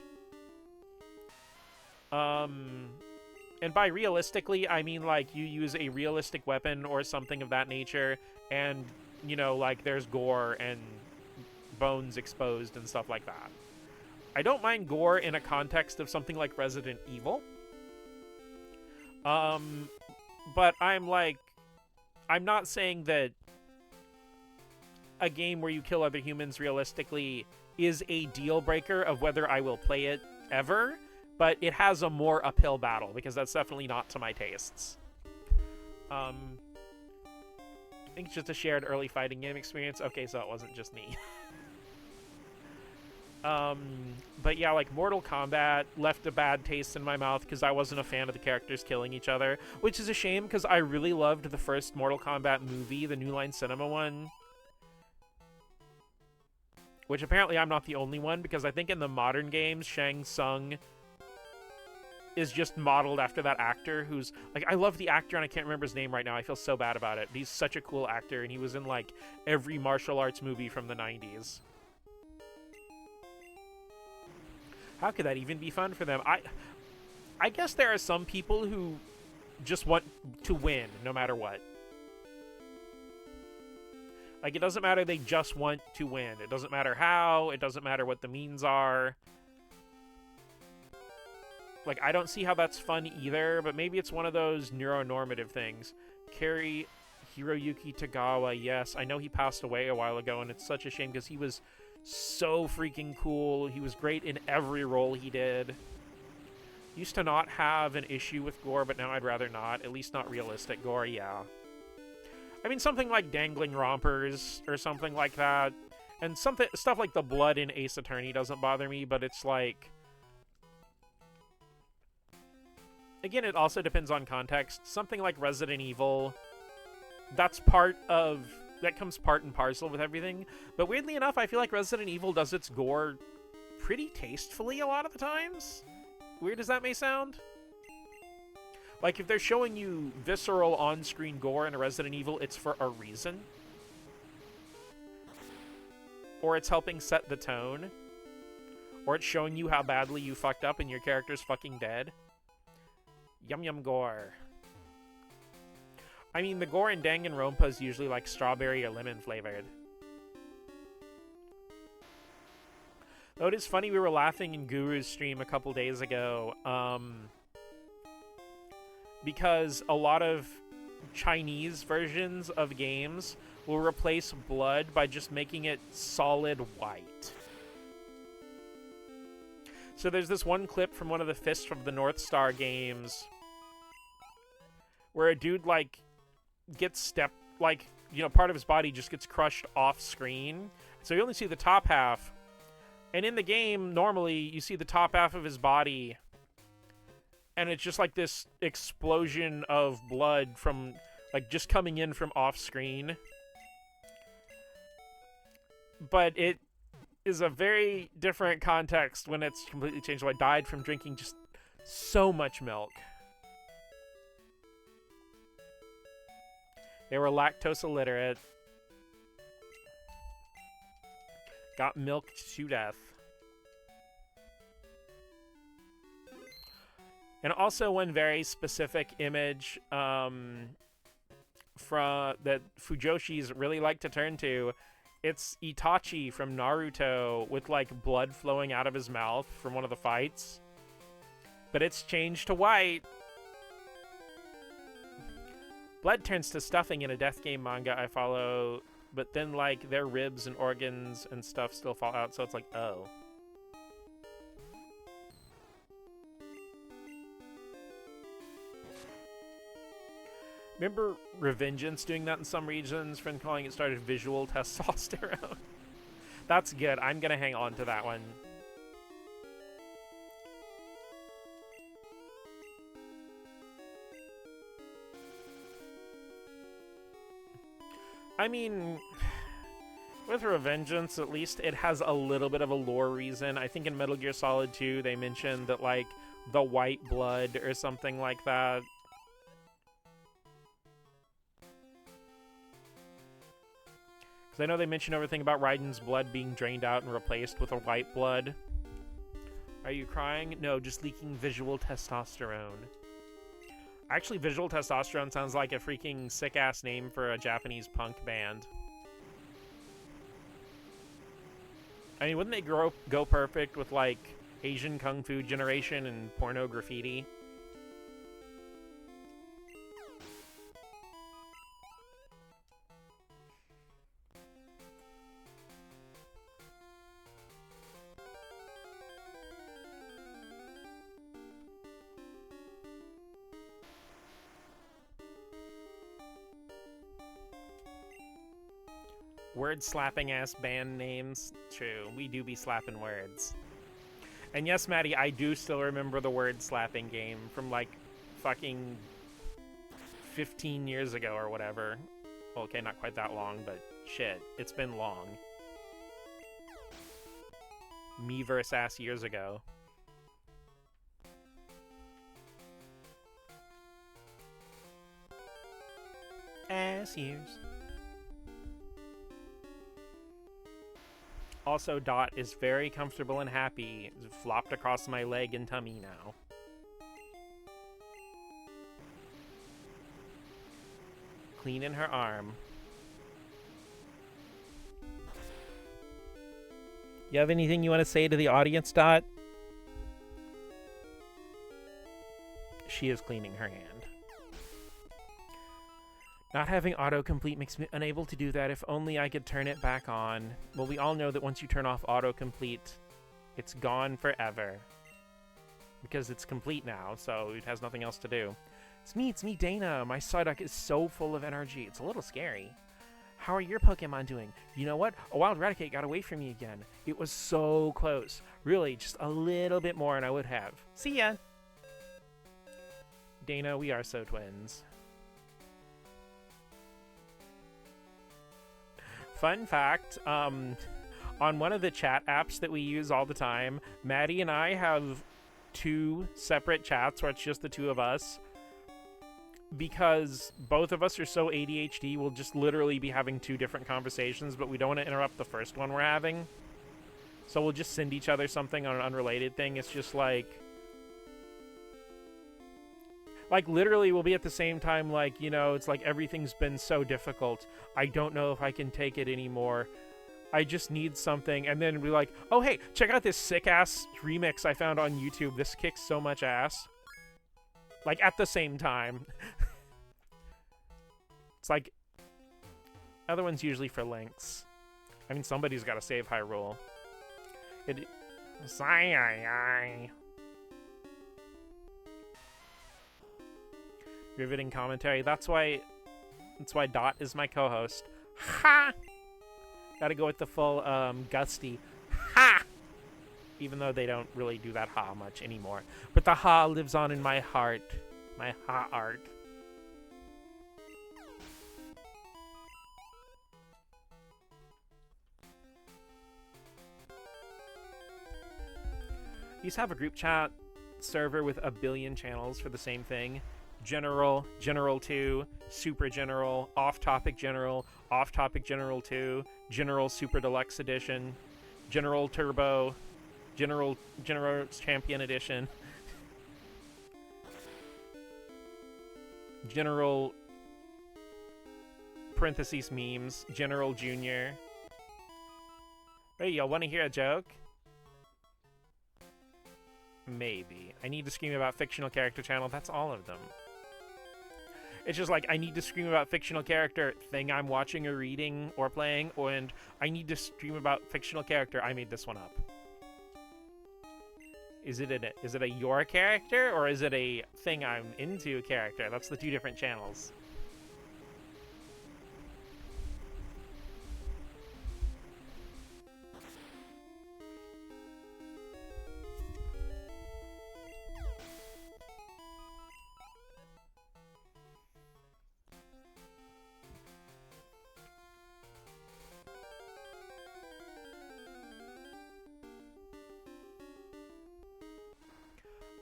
Speaker 2: And by realistically, I mean, like, you use a realistic weapon or something of that nature, and, you know, like, there's gore and bones exposed and stuff like that. I don't mind gore in a context of something like Resident Evil. But I'm not saying that a game where you kill other humans realistically is a deal breaker of whether I will play it ever, but it has a more uphill battle, because that's definitely not to my tastes. I think it's just a shared early fighting game experience. Okay, so it wasn't just me. But yeah, like, Mortal Kombat left a bad taste in my mouth because I wasn't a fan of the characters killing each other, which is a shame because I really loved the first Mortal Kombat movie, the New Line Cinema one. Which apparently I'm not the only one, because I think in the modern games, Shang Tsung is just modeled after that actor who's, like, I love the actor and I can't remember his name right now. I feel so bad about it. He's such a cool actor and he was in, like, every martial arts movie from the 90s. How could that even be fun for them? I guess there are some people who just want to win no matter what. Like, it doesn't matter, they just want to win. It doesn't matter how, it doesn't matter what the means are.
Speaker 1: Like, I don't see how that's fun either, but maybe it's one of those neuronormative things. Carry Hiroyuki Tagawa, yes. I know he passed away a while ago, and it's such a shame because he was so freaking cool. He was great in every role he did. Used to not have an issue with gore, but now I'd rather not. At least not realistic gore, yeah. I mean, something like Dangling Rompers or something like that. And stuff like the blood in Ace Attorney doesn't bother me, but it's like... Again, it also depends on context. Something like Resident Evil, that comes part and parcel with everything. But weirdly enough, I feel like Resident Evil does its gore pretty tastefully a lot of the times. Weird as that may sound. Like, if they're showing you visceral on-screen gore in a Resident Evil, it's for a reason. Or it's helping set the tone. Or it's showing you how badly you fucked up and your character's fucking dead. Yum yum gore. I mean, the gore in Danganronpa is usually like strawberry or lemon flavored. Though it is funny, we were laughing in Guru's stream a couple days ago, because a lot of Chinese versions of games will replace blood by just making it solid white. So there's this one clip from one of the Fist of the North Star games where a dude, like, gets part of his body just gets crushed off screen. So you only see the top half. And in the game, normally, you see the top half of his body, and it's just like this explosion of blood from, like, just coming in from off screen. But it is a very different context when it's completely changed. So I died from drinking just so much milk. They were lactose illiterate. Got milked to death. And also one very specific image from that Fujoshi's really like to turn to. It's Itachi from Naruto with, like, blood flowing out of his mouth from one of the fights. But it's changed to white. Blood turns to stuffing in a Death Game manga I follow, but then, like, their ribs and organs and stuff still fall out, so it's like, oh. Remember Revengeance doing that in some regions? Friend calling it started visual testosterone. That's good. I'm gonna hang on to that one. I mean, with Revengeance, at least it has a little bit of a lore reason. I think in Metal Gear Solid 2, they mentioned that, like, the white blood or something like that. Because I know they mentioned everything about Raiden's blood being drained out and replaced with a white blood. Are you crying? No, just leaking visual testosterone. Actually, visual testosterone sounds like a freaking sick-ass name for a Japanese punk band. I mean, wouldn't they go perfect with, like, Asian Kung Fu Generation and porno graffiti? Word-slapping ass band names. True, we do be slapping words. And yes, Maddie, I do still remember the word-slapping game from, like, fucking 15 years ago or whatever. Okay, not quite that long, but shit, it's been long. Me-verse ass years ago. Ass years. Also, Dot is very comfortable and happy. It's flopped across my leg and tummy now. Cleaning her arm. You have anything you want to say to the audience, Dot?
Speaker 2: she is cleaning her hand. Not having autocomplete makes me unable to do that. If only I could turn it back on. Well, we all know that once you turn off autocomplete, it's gone forever. Because it's complete now, so it has nothing else to do. It's me, Dana. My Psyduck is so full of energy. It's a little scary. How are your Pokemon doing? You know what? A wild Raticate got away from me again. It was so close. Really, just a little bit more and I would have. See ya! Dana, we are so twins. Fun fact, on one of the chat apps that we use all the time, Maddie and I have 2 separate chats where it's just the 2 of us. Because both of us are so ADHD, we'll just literally be having 2 different conversations, but we don't want to interrupt the first one we're having. So we'll just send each other something on an unrelated thing. It's just like literally we'll be at the same time, like, you know, it's like everything's been so difficult. I don't know if I can take it anymore. I just need something. And then we're like, oh, hey, check out this sick-ass remix I found on YouTube. This kicks so much ass. Like, at the same time. It's like, other one's usually for links. I mean, somebody's got to save Hyrule. Riveting commentary. That's why Dot is my co-host. Ha! Gotta go with the full gusty. Ha! Even though they don't really do that ha much anymore. But the ha lives on in my heart. My ha art. You used to have a group chat server with 1 billion channels for the same thing. General, General 2, Super General, Off-Topic General, Off-Topic General 2, General Super Deluxe Edition, General Turbo, General Champion Edition, General parentheses memes, General Junior. Hey, y'all want to hear a joke? Maybe. I need to scream about fictional character channel. That's all of them. It's just like, I need to scream about fictional character thing I'm watching or reading or playing, and I need to stream about fictional character. I made this one up. Is it a your character, or is it a thing I'm into character? That's the 2 different channels.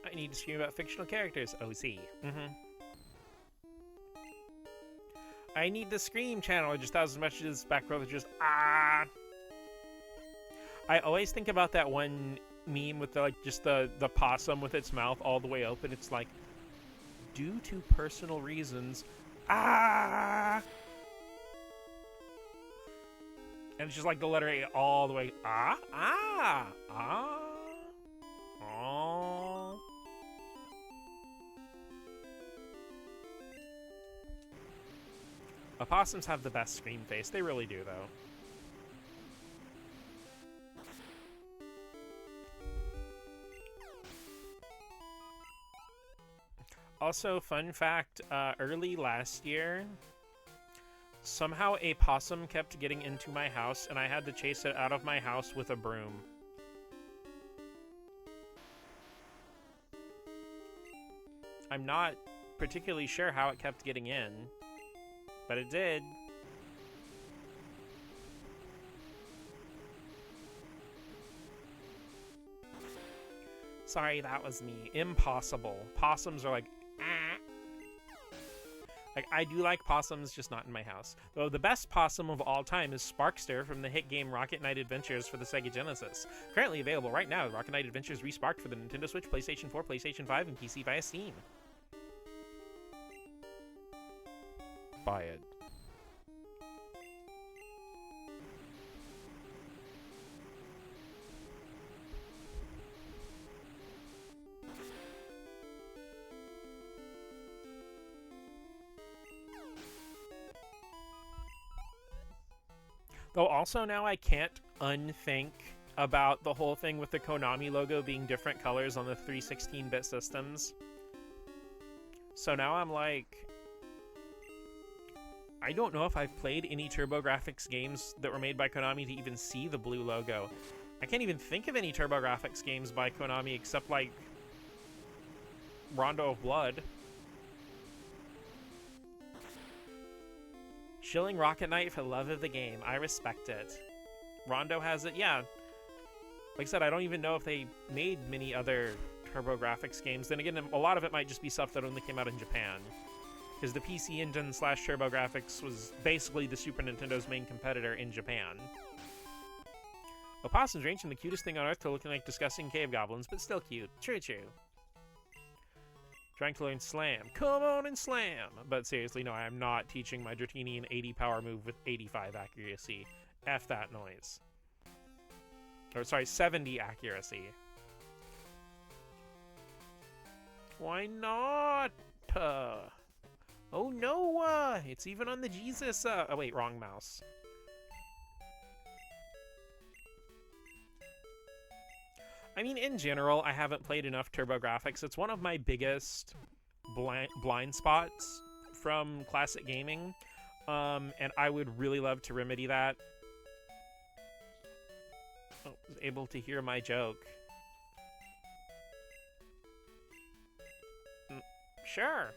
Speaker 2: I need to scream about fictional characters. OC. I need the scream channel. Just 1,000 messages back row just ah. I always think about that one meme with the, like, just the possum with its mouth all the way open. It's like, due to personal reasons, ah. And it's just like the letter A all the way ah ah ah. Oh. Opossums have the best scream face. They really do, though. Also, fun fact, early last year, somehow a possum kept getting into my house, and I had to chase it out of my house with a broom. I'm not particularly sure how it kept getting in, but it did. Sorry, that was me. Impossible. Possums are like, ah. Like, I do like possums, just not in my house. Though the best possum of all time is Sparkster from the hit game Rocket Knight Adventures for the Sega Genesis. Currently available right now, Rocket Knight Adventures Resparked for the Nintendo Switch, PlayStation 4, PlayStation 5, and PC via Steam. Buy it. Though also now I can't unthink about the whole thing with the Konami logo being different colors on the 316-bit systems. So now I'm like, I don't know if I've played any TurboGrafx games that were made by Konami to even see the blue logo. I can't even think of any TurboGrafx games by Konami except like Rondo of Blood. Shilling Rocket Knight for love of the game. I respect it. Rondo has it, yeah. Like I said, I don't even know if they made many other TurboGrafx games. Then again, a lot of it might just be stuff that only came out in Japan. Because the PC Engine / TurboGrafx was basically the Super Nintendo's main competitor in Japan. Opossums range from the cutest thing on earth to looking like disgusting cave goblins, but still cute. True. Trying to learn Slam. Come on and slam! But seriously, no, I am not teaching my Dratini an 80 power move with 85 accuracy. F that noise. Or, sorry, 70 accuracy. Why not? Oh no! It's even on the Jesus. Oh wait, wrong mouse. I mean, in general, I haven't played enough TurboGrafx. It's one of my biggest blind spots from classic gaming, and I would really love to remedy that. Oh, I was able to hear my joke. Sure.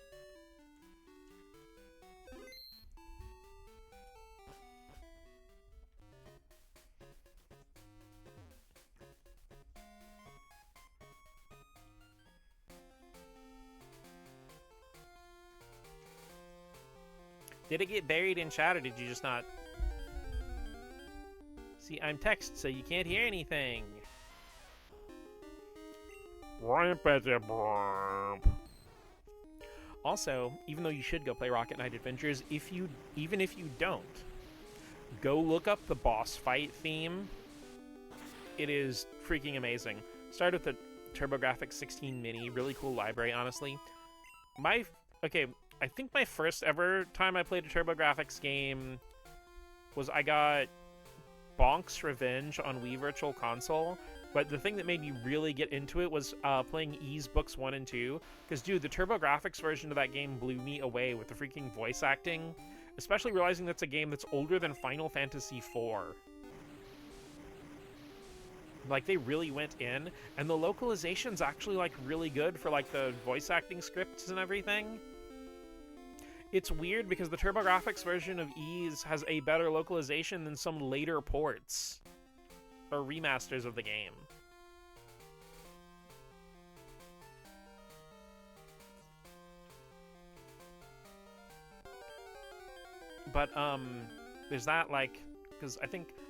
Speaker 2: Did it get buried in chat, or did you just not? See, I'm text, so you can't hear anything. Also, even though you should go play Rocket Knight Adventures, even if you don't, go look up the boss fight theme. It is freaking amazing. Start with the TurboGrafx 16 Mini, really cool library, honestly. I think my first ever time I played a TurboGrafx game was I got Bonk's Revenge on Wii Virtual Console, but the thing that made me really get into it was playing Ys Books 1 and 2, because, dude, the TurboGrafx version of that game blew me away with the freaking voice acting, especially realizing that's a game that's older than Final Fantasy IV. Like, they really went in, and the localization's actually, like, really good for, like, the voice acting scripts and everything. It's weird because the TurboGrafx version of Ys has a better localization than some later ports or remasters of the game. But, there's that, like, because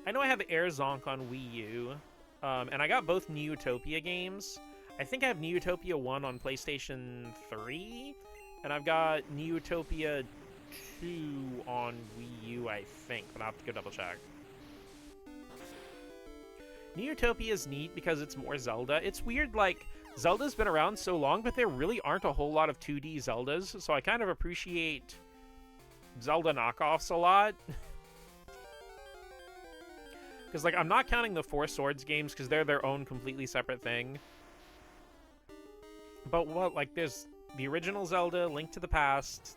Speaker 2: I know I have Air Zonk on Wii U, and I got both Neutopia games. I think I have Neutopia 1 on PlayStation 3, and I've got Neutopia 2 on Wii U, I think, but I'll have to go double check. Neutopia is neat because it's more Zelda. It's weird, like, Zelda's been around so long, but there really aren't a whole lot of 2D Zeldas, so I kind of appreciate Zelda knockoffs a lot. Because, like, I'm not counting the Four Swords games because they're their own completely separate thing. But what, like, there's the original Zelda, Link to the Past,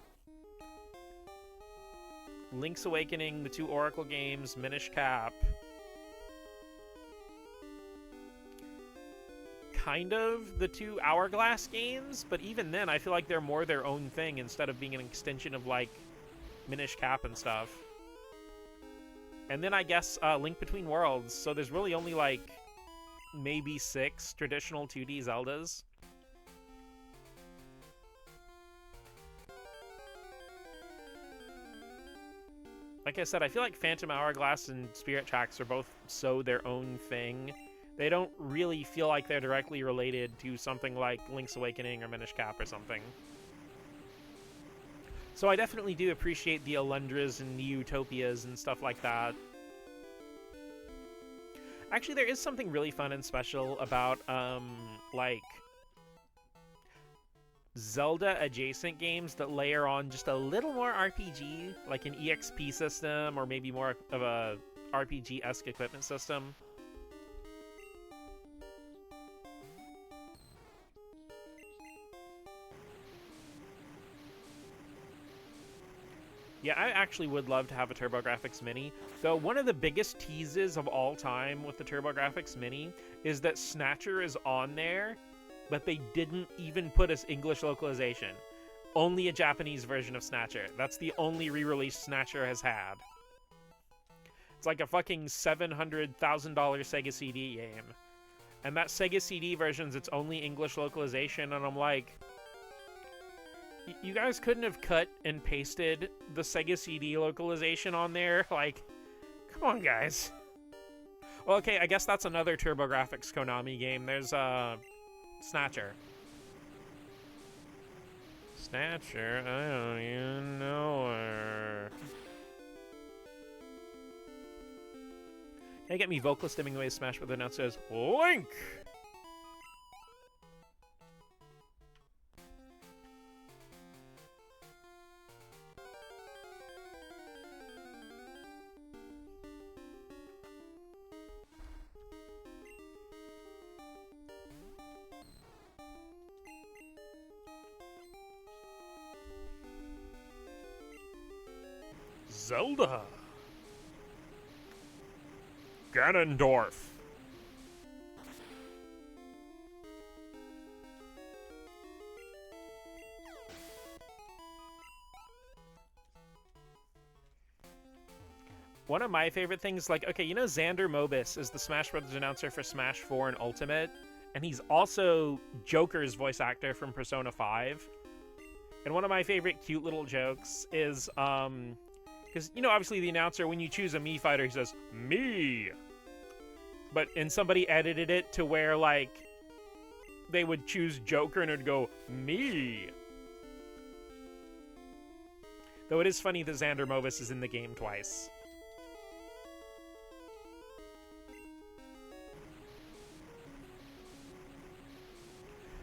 Speaker 2: Link's Awakening, the 2 Oracle games, Minish Cap. Kind of the 2 Hourglass games, but even then I feel like they're more their own thing instead of being an extension of, like, Minish Cap and stuff. And then I guess Link Between Worlds, so there's really only, like, maybe 6 traditional 2D Zeldas. Like I said, I feel like Phantom Hourglass and Spirit Tracks are both so their own thing. They don't really feel like they're directly related to something like Link's Awakening or Minish Cap or something. So I definitely do appreciate the Alundras and Neutopias and stuff like that. Actually, there is something really fun and special about, like, Zelda-adjacent games that layer on just a little more RPG, like an EXP system, or maybe more of a RPG-esque equipment system. Yeah, I actually would love to have a TurboGrafx Mini, though one of the biggest teases of all time with the TurboGrafx Mini is that Snatcher is on there, but they didn't even put us English localization. Only a Japanese version of Snatcher. That's the only re-release Snatcher has had. It's like a fucking $700,000 Sega CD game. And that Sega CD version's its only English localization, and I'm like... You guys couldn't have cut and pasted the Sega CD localization on there? Like, come on, guys. Well, okay, I guess that's another TurboGrafx Konami game. There's, Snatcher. Snatcher? I don't even know her. Can you get me vocal stimming the way Smash Bros. Announcer says, Link! Zelda. Ganondorf. One of my favorite things, like, okay, you know Xander Mobus is the Smash Bros. Announcer for Smash 4 and Ultimate, and he's also Joker's voice actor from Persona 5. And one of my favorite cute little jokes is, because, you know, obviously the announcer, when you choose a Mii fighter, he says, me! And somebody edited it to where, like, they would choose Joker and it would go, me! Though it is funny that Xander Mobus is in the game twice.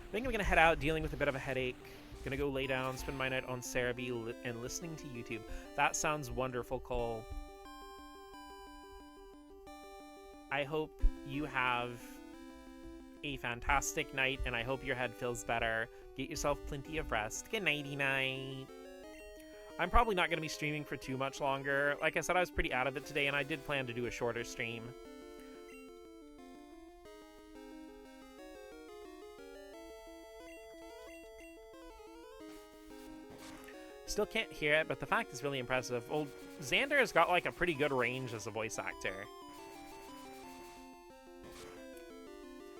Speaker 2: I think I'm gonna head out dealing with a bit of a headache. Gonna go lay down, spend my night on Cerebi and listening to YouTube. That sounds wonderful, Cole. I hope you have a fantastic night, and I hope your head feels better. Get yourself plenty of rest. Good nighty-night. I'm probably not going to be streaming for too much longer. Like I said, I was pretty out of it today, and I did plan to do a shorter stream. Still can't hear it, but the fact is really impressive. Well, Xander has got like a pretty good range as a voice actor.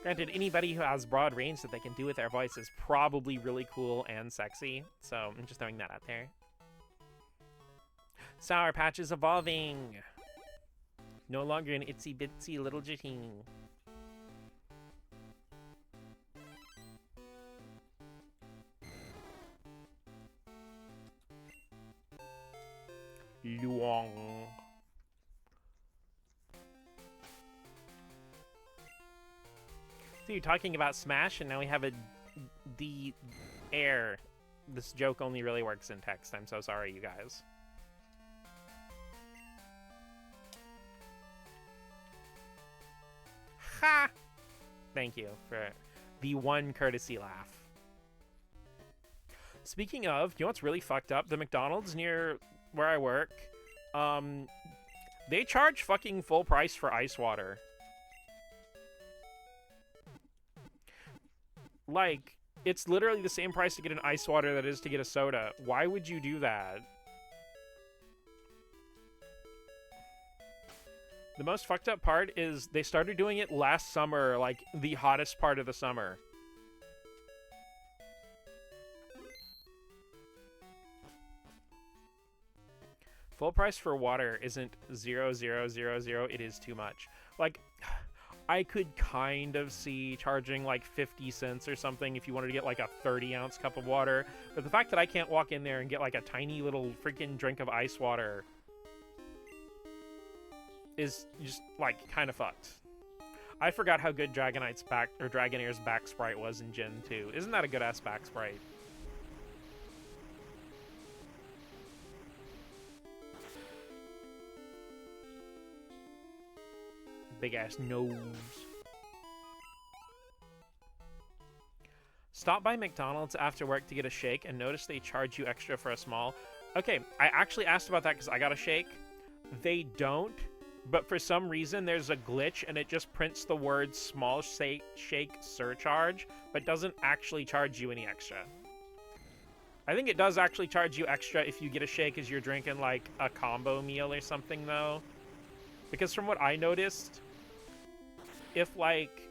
Speaker 2: Granted, anybody who has broad range that they can do with their voice is probably really cool and sexy, so I'm just throwing that out there. Sour Patch is evolving! No longer an itsy-bitsy little jitting. Luong. So you're talking about Smash, and now we have a air. This joke only really works in text. I'm so sorry, you guys. Ha! Thank you for the one courtesy laugh. Speaking of, you know what's really fucked up? The McDonald's near where I work, they charge fucking full price for ice water. Like, it's literally the same price to get an ice water that is to get a soda. Why would you do that? The most fucked up part is they started doing it last summer, like the hottest part of the summer. Full price for water isn't 0.000, it is too much. Like, I could kind of see charging like 50 cents or something if you wanted to get like a 30-ounce cup of water, but the fact that I can't walk in there and get like a tiny little freaking drink of ice water is just like kind of fucked. I forgot how good Dragonite's back, or Dragonair's back sprite was in Gen 2. Isn't that a good ass back sprite?
Speaker 1: big ass nose.
Speaker 2: Stop by McDonald's after work to get a shake and notice they charge you extra for a small. Okay, I actually asked about that because I got a shake. They don't, but for some reason there's a glitch and it just prints the word small shake surcharge, but doesn't actually charge you any extra. I think it does actually charge you extra if you get a shake as you're drinking like a combo meal or something though. Because from what I noticed, if like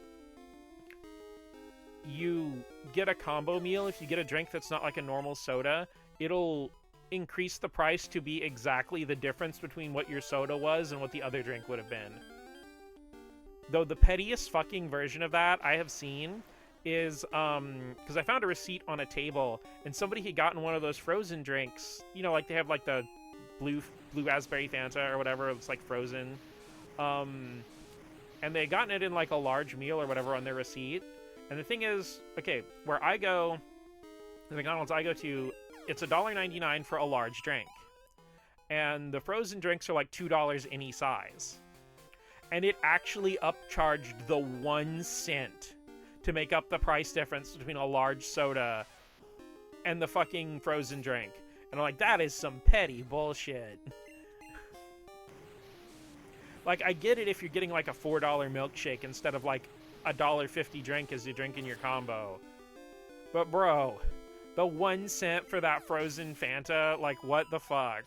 Speaker 2: you get a combo meal, if you get a drink that's not like a normal soda, it'll increase the price to be exactly the difference between what your soda was and what the other drink would have been. Though the pettiest fucking version of that I have seen is, because I found a receipt on a table, and somebody had gotten one of those frozen drinks, you know, like they have like the blue raspberry Fanta or whatever, it's like frozen, and they had gotten it in like a large meal or whatever on their receipt. And the thing is, okay, where I go, the McDonald's I go to, it's $1.99 for a large drink. And the frozen drinks are like $2 any size. And it actually upcharged the 1 cent to make up the price difference between a large soda and the fucking frozen drink. And I'm like, that is some petty bullshit. Like, I get it if you're getting like a $4 milkshake instead of like a $1.50 drink as you're drinking your combo. But bro, the 1 cent for that frozen Fanta, like what the fuck?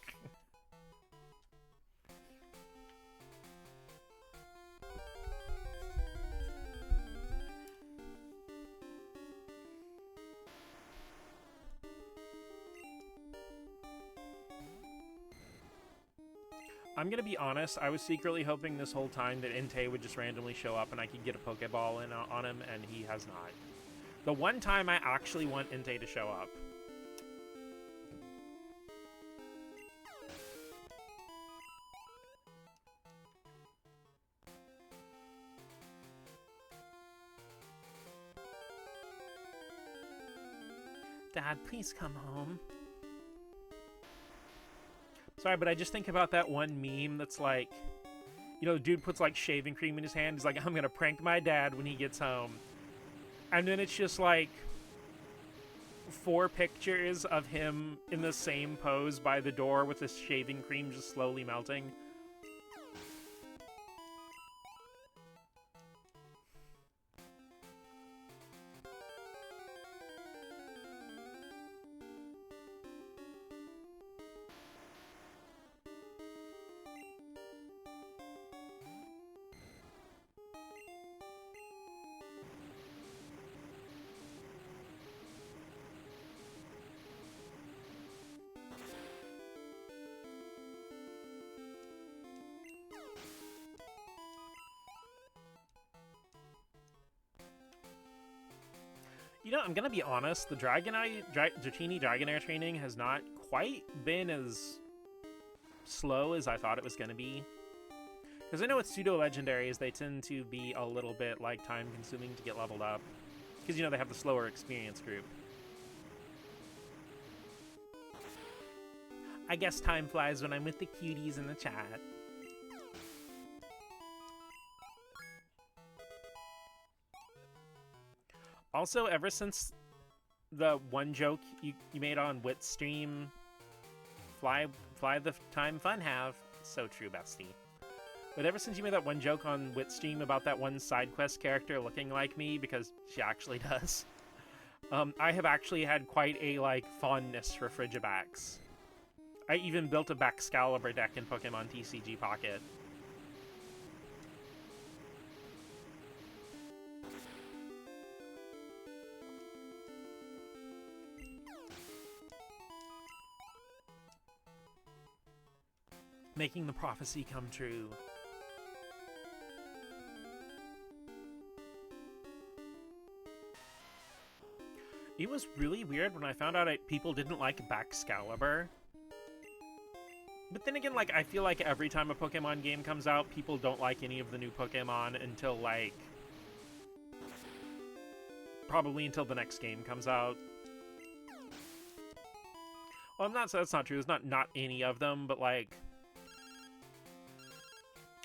Speaker 2: I'm gonna be honest, I was secretly hoping this whole time that Entei would just randomly show up and I could get a Pokeball in on him, and he has not. The one time I actually want Entei to show up. Dad, please come home. Sorry, but I just think about that one meme that's like, you know, the dude puts like shaving cream in his hand. He's like, I'm gonna prank my dad when he gets home. And then it's just like 4 pictures of him in the same pose by the door with the shaving cream just slowly melting. You know, I'm gonna be honest, the Dratini Dragonair training has not quite been as slow as I thought it was gonna be. Because I know with pseudo-legendaries, they tend to be a little bit, like, time-consuming to get leveled up. Because, you know, they have the slower experience group. I guess time flies when I'm with the cuties in the chat. Also, ever since the one joke you made on Wit's stream, fly the time fun have, so true, bestie. But ever since you made that one joke on Wit's stream about that one side quest character looking like me, because she actually does, I have actually had quite a, like, fondness for Frigibax. I even built a Baxcalibur deck in Pokemon TCG Pocket. Making the prophecy come true. It was really weird when I found out people didn't like Baxcalibur. But then again, like, I feel like every time a Pokemon game comes out, people don't like any of the new Pokemon until, like, probably until the next game comes out. Well, that's not true. It's not any of them, but, like,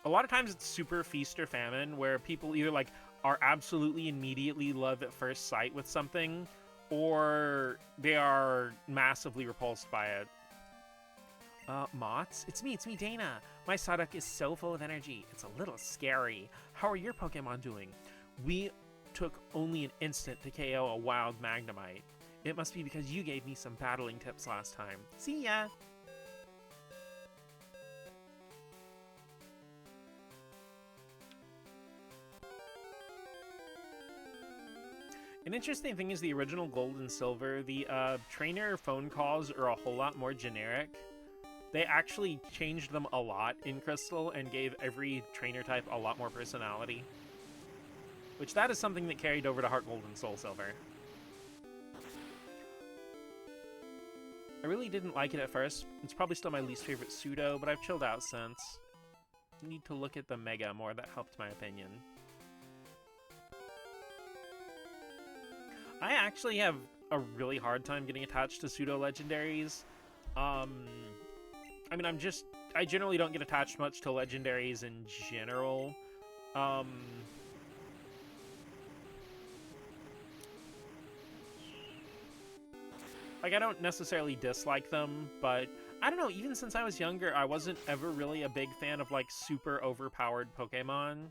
Speaker 2: a lot of times it's super feast or famine, where people either like are absolutely immediately love at first sight with something, or they are massively repulsed by it. Mots? It's me, Dana. My Psyduck is so full of energy, it's a little scary. How are your Pokemon doing? We took only an instant to KO a wild Magnemite. It must be because you gave me some battling tips last time. See ya! An interesting thing is the original Gold and Silver, the trainer phone calls are a whole lot more generic. They actually changed them a lot in Crystal and gave every trainer type a lot more personality. Which that is something that carried over to Heart Gold and Soul Silver. I really didn't like it at first. It's probably still my least favorite pseudo, but I've chilled out since. I need to look at the Mega more, that helped my opinion. I actually have a really hard time getting attached to pseudo-legendaries. I mean, I generally don't get attached much to legendaries in general. Like, I don't necessarily dislike them, but I don't know, even since I was younger, I wasn't ever really a big fan of, like, super overpowered Pokemon.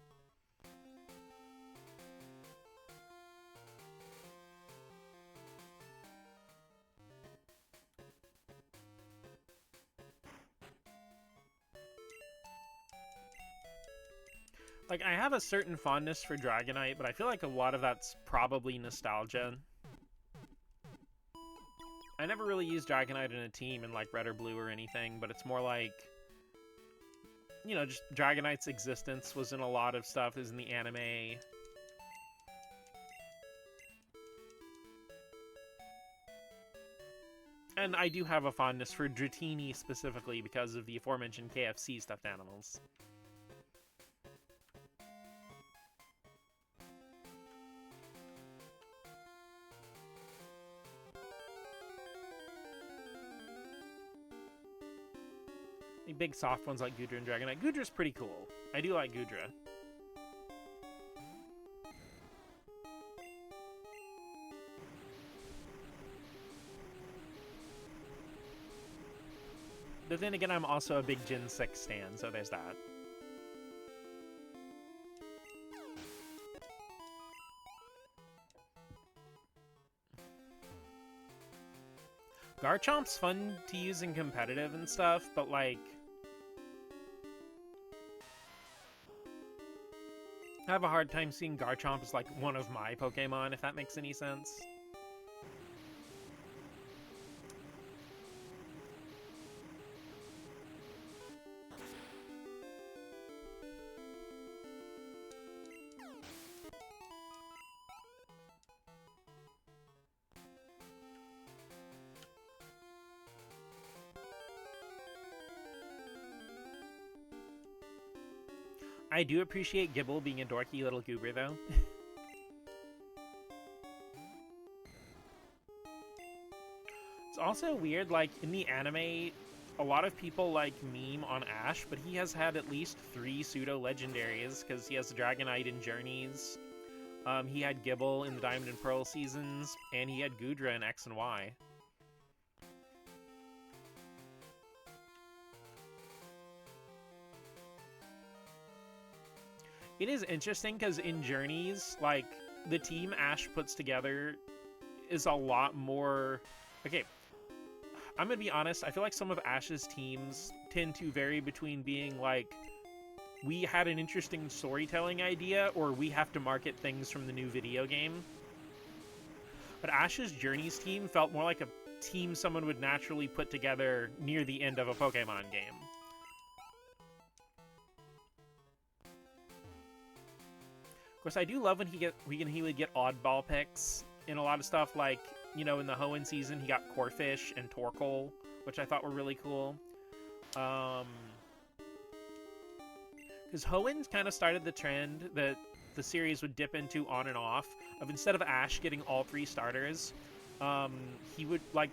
Speaker 2: Like, I have a certain fondness for Dragonite, but I feel like a lot of that's probably nostalgia. I never really used Dragonite in a team in, like, Red or Blue or anything, but it's more like, you know, just Dragonite's existence was in a lot of stuff, is in the anime. And I do have a fondness for Dratini specifically because of the aforementioned KFC stuffed animals. Big soft ones like Goodra and Dragonite. Goodra's pretty cool. I do like Goodra. But then again, I'm also a big Gen 6 stan, so there's that. Garchomp's fun to use in competitive and stuff, but like, I have a hard time seeing Garchomp as like one of my Pokemon, if that makes any sense. I do appreciate Gibble being a dorky little goober, though. It's also weird, like, in the anime, a lot of people, like, meme on Ash, but he has had at least 3 pseudo-legendaries, because he has Dragonite in Journeys, he had Gibble in the Diamond and Pearl seasons, and he had Goodra in X and Y. It is interesting because in Journeys, like, the team Ash puts together is a lot more... Okay, I'm gonna be honest, I feel like some of Ash's teams tend to vary between being like, we had an interesting storytelling idea, or we have to market things from the new video game. But Ash's Journeys team felt more like a team someone would naturally put together near the end of a Pokemon game. Of course, I do love when he would get oddball picks in a lot of stuff, like, you know, in the Hoenn season, he got Corphish and Torkoal, which I thought were really cool. Because Hoenn kind of started the trend that the series would dip into on and off, of instead of Ash getting all 3 starters, he would, like,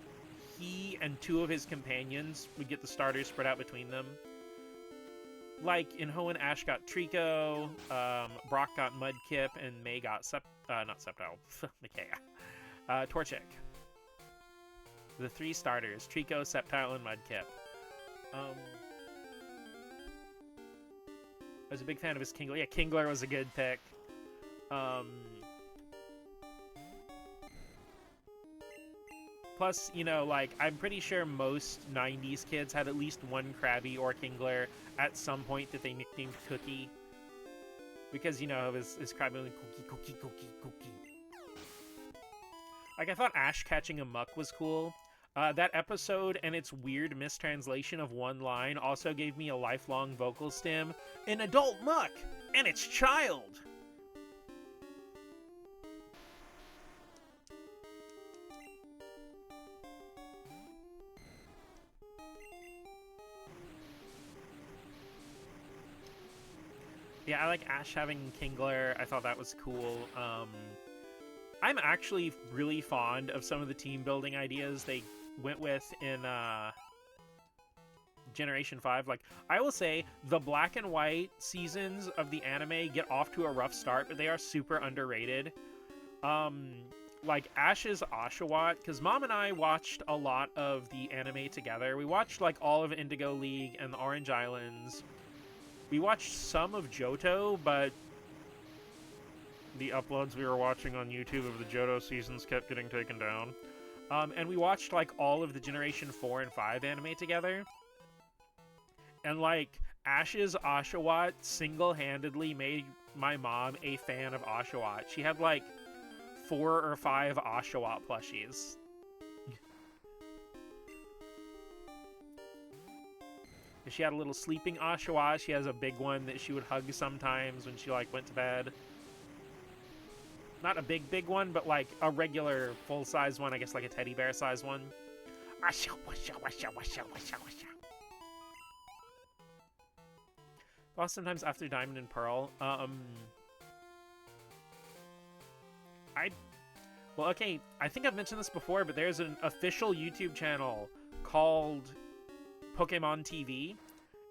Speaker 2: he and 2 of his companions would get the starters spread out between them. like in Hoenn, Ash got Trico, Brock got Mudkip, and May got not Sceptile, Mikaea. Torchic. The 3 starters, Trico, Sceptile, and Mudkip. I was a big fan of his Kingler. Yeah, Kingler was a good pick. Plus, you know, like, I'm pretty sure most 90s kids had at least one Krabby or Kingler at some point that they nicknamed Cookie. Because, you know, his Krabby was Cookie. Like, I thought Ash catching a Muck was cool. That episode and its weird mistranslation of one line also gave me a lifelong vocal stim. An adult Muck! And its child! Yeah, I like Ash having Kingler. I thought that was cool. I'm actually really fond of some of the team building ideas they went with in Generation 5. Like, I will say, the black and white seasons of the anime get off to a rough start, but they are super underrated. Like, Ash's Oshawott, because Mom and I watched a lot of the anime together. We watched, like, all of Indigo League and the Orange Islands. We watched some of Johto, but the uploads we were watching on YouTube of the Johto seasons kept getting taken down. And we watched, like, all of the Generation 4 and 5 anime together. And, like, Ash's Oshawott single-handedly made my mom a fan of Oshawott. She had, like, 4 or 5 Oshawott plushies. She had a little sleeping Oshawott. She has a big one that she would hug sometimes when she, like, went to bed. Not a big one, but, like, a regular full-size one. I guess, like, a teddy bear-size one. Well, sometimes after Diamond and Pearl. Well, okay, I think I've mentioned this before, but there's an official YouTube channel called Pokemon TV,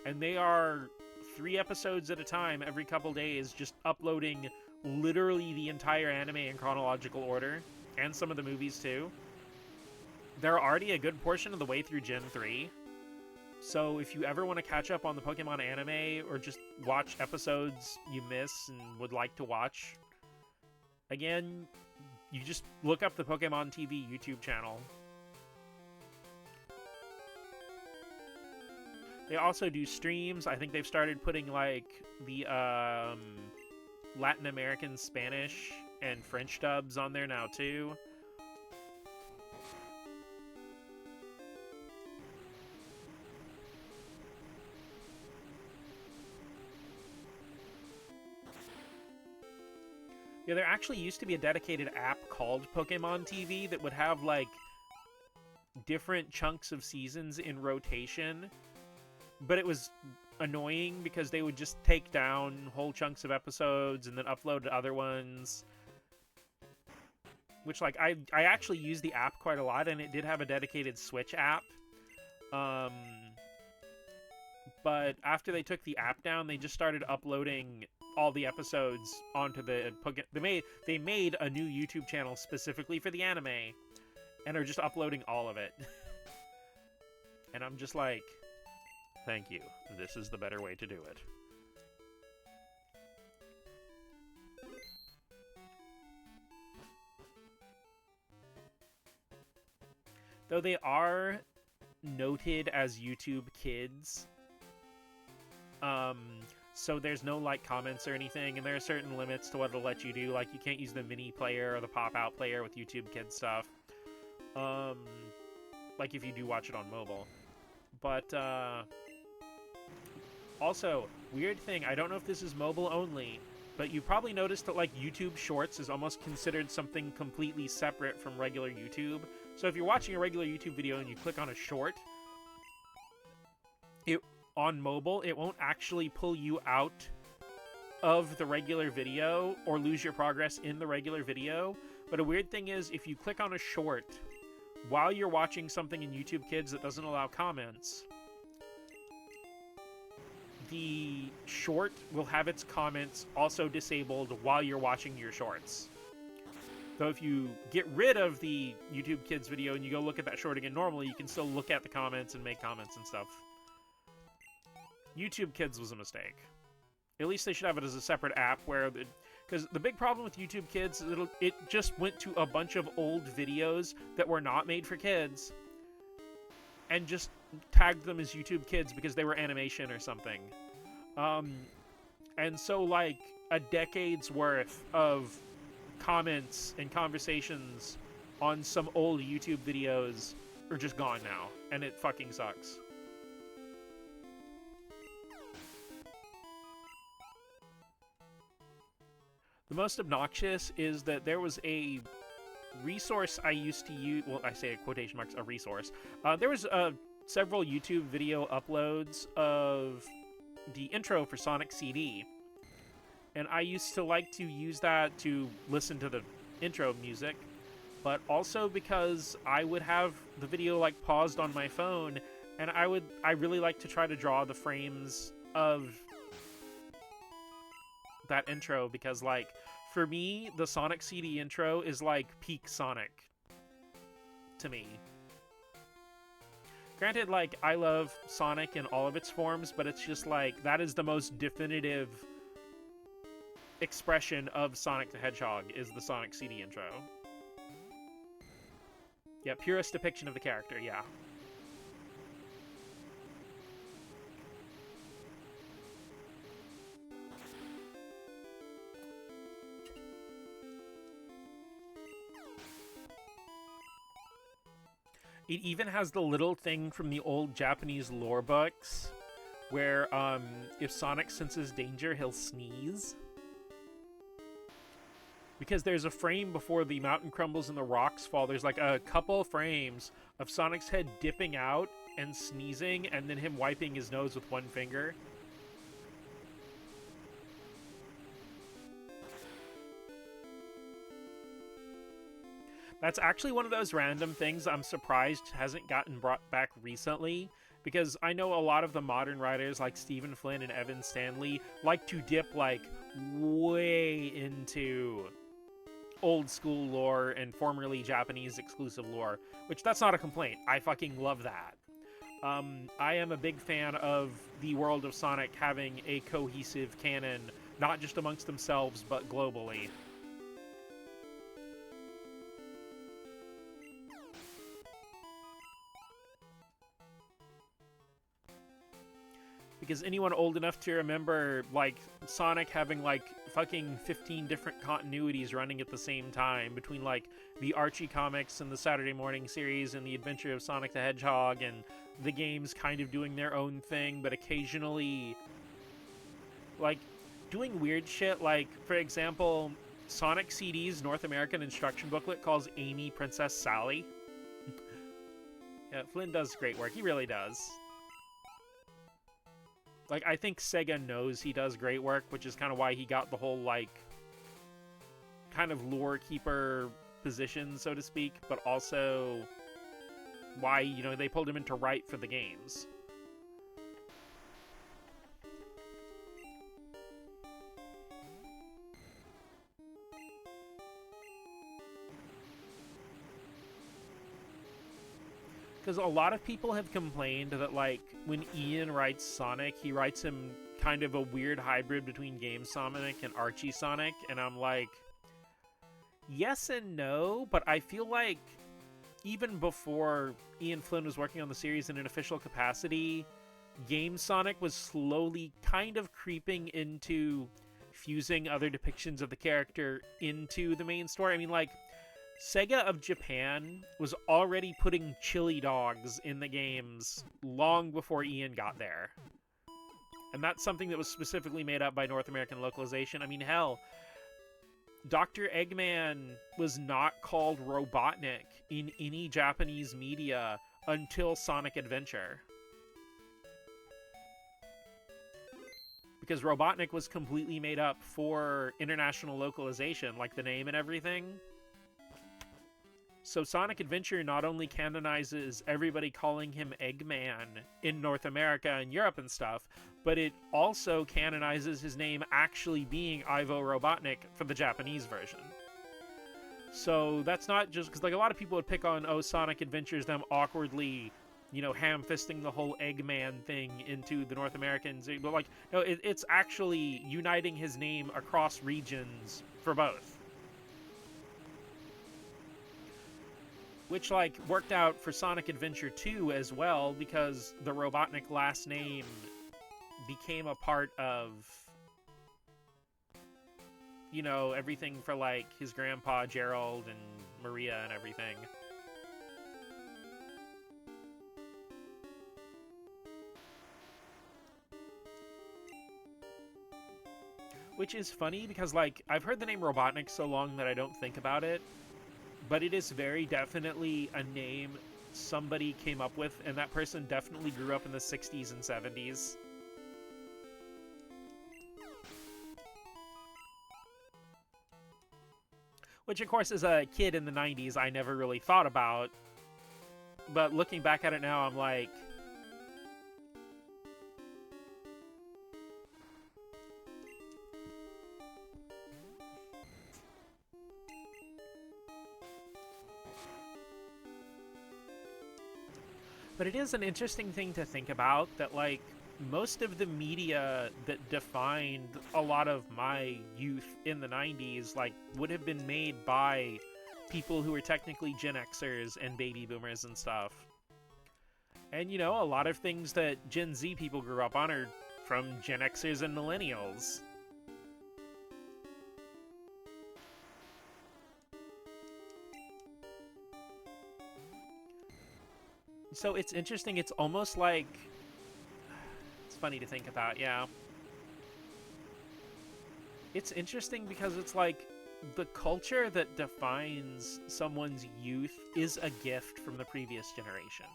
Speaker 2: and they are 3 episodes at a time every couple days, just uploading literally the entire anime in chronological order, and some of the movies too. They're already a good portion of the way through Gen 3, so if you ever want to catch up on the Pokemon anime, or just watch episodes you miss and would like to watch, again, you just look up the Pokemon TV YouTube channel. They also do streams. I think they've started putting, like, the Latin American Spanish and French dubs on there now, too. Yeah, there actually used to be a dedicated app called Pokemon TV that would have, like, different chunks of seasons in rotation. But it was annoying because they would just take down whole chunks of episodes and then upload other ones. Which, like, I actually used the app quite a lot, and it did have a dedicated Switch app. But after they took the app down, they just started uploading all the episodes onto the Pokemon. They made a new YouTube channel specifically for the anime, and are just uploading all of it. And I'm just like, thank you. This is the better way to do it. Though they are noted as YouTube Kids, so there's no, like, comments or anything, and there are certain limits to what it'll let you do. Like, you can't use the mini player or the pop-out player with YouTube Kids stuff. Like, if you do watch it on mobile. But, also, weird thing, I don't know if this is mobile only, but you probably noticed that, like, YouTube Shorts is almost considered something completely separate from regular YouTube. So if you're watching a regular YouTube video and you click on a short, on mobile, it won't actually pull you out of the regular video or lose your progress in the regular video. But a weird thing is, if you click on a short while you're watching something in YouTube Kids that doesn't allow comments, the short will have its comments also disabled while you're watching your shorts. So if you get rid of the YouTube Kids video and you go look at that short again normally, you can still look at the comments and make comments and stuff. YouTube Kids was a mistake. At least they should have it as a separate app where... Because the big problem with YouTube Kids is it just went to a bunch of old videos that were not made for kids and just tagged them as YouTube Kids because they were animation or something. And so, like, a decade's worth of comments and conversations on some old YouTube videos are just gone now, and it fucking sucks. The most obnoxious is that there was a resource I used to use. Well, I say quotation marks, a resource. There was several YouTube video uploads of the intro for Sonic CD. And I used to like to use that to listen to the intro music, but also because I would have the video like paused on my phone, and I really like to try to draw the frames of that intro because, like, for me, the Sonic CD intro is like peak Sonic to me. Granted, like, I love Sonic in all of its forms, but it's just like that is the most definitive expression of Sonic the Hedgehog is the Sonic CD intro. Yeah, purest depiction of the character, yeah. It even has the little thing from the old Japanese lore books where if Sonic senses danger, he'll sneeze. Because there's a frame before the mountain crumbles and the rocks fall. There's like a couple frames of Sonic's head dipping out and sneezing, and then him wiping his nose with one finger. That's actually one of those random things I'm surprised hasn't gotten brought back recently, because I know a lot of the modern writers like Stephen Flynn and Evan Stanley like to dip like way into old school lore and formerly Japanese exclusive lore, which that's not a complaint. I fucking love that. I am a big fan of the world of Sonic having a cohesive canon, not just amongst themselves, but globally. Because anyone old enough to remember, like, Sonic having, like, fucking 15 different continuities running at the same time between, like, the Archie comics and the Saturday morning series and the Adventure of Sonic the Hedgehog and the games kind of doing their own thing, but occasionally, like, doing weird shit. Like, for example, Sonic CD's North American instruction booklet calls Amy Princess Sally. Yeah, Flynn does great work. He really does. Like, I think Sega knows he does great work, which is kind of why he got the whole, like, kind of lore keeper position, so to speak, but also why, you know, they pulled him in to write for the games. Because a lot of people have complained that, like, when Ian writes Sonic, he writes him kind of a weird hybrid between Game Sonic and Archie Sonic, and I'm like, yes and no, but I feel like even before Ian Flynn was working on the series in an official capacity, Game Sonic was slowly kind of creeping into fusing other depictions of the character into the main story. I mean, like, Sega of Japan was already putting chili dogs in the games long before Ian got there. And that's something that was specifically made up by North American localization. I mean, hell, Dr. Eggman was not called Robotnik in any Japanese media until Sonic Adventure. Because Robotnik was completely made up for international localization, like the name and everything. So Sonic Adventure not only canonizes everybody calling him Eggman in North America and Europe and stuff, but it also canonizes his name actually being Ivo Robotnik for the Japanese version. So that's not just because, like, a lot of people would pick on, oh, Sonic Adventures, them awkwardly, you know, ham-fisting the whole Eggman thing into the North Americans. But, like, no, it's actually uniting his name across regions for both. Which, like, worked out for Sonic Adventure 2 as well, because the Robotnik last name became a part of, you know, everything for, like, his grandpa Gerald and Maria and everything. Which is funny because, like, I've heard the name Robotnik so long that I don't think about it. But it is very definitely a name somebody came up with, and that person definitely grew up in the 60s and 70s. Which, of course, as a kid in the 90s, I never really thought about. But looking back at it now, I'm like... But it is an interesting thing to think about that, like, most of the media that defined a lot of my youth in the 90s, like, would have been made by people who were technically Gen Xers and baby boomers and stuff. And, you know, a lot of things that Gen Z people grew up on are from Gen Xers and millennials. So it's interesting, it's almost like... It's funny to think about, yeah. It's interesting because it's like, the culture that defines someone's youth is a gift from the previous generation.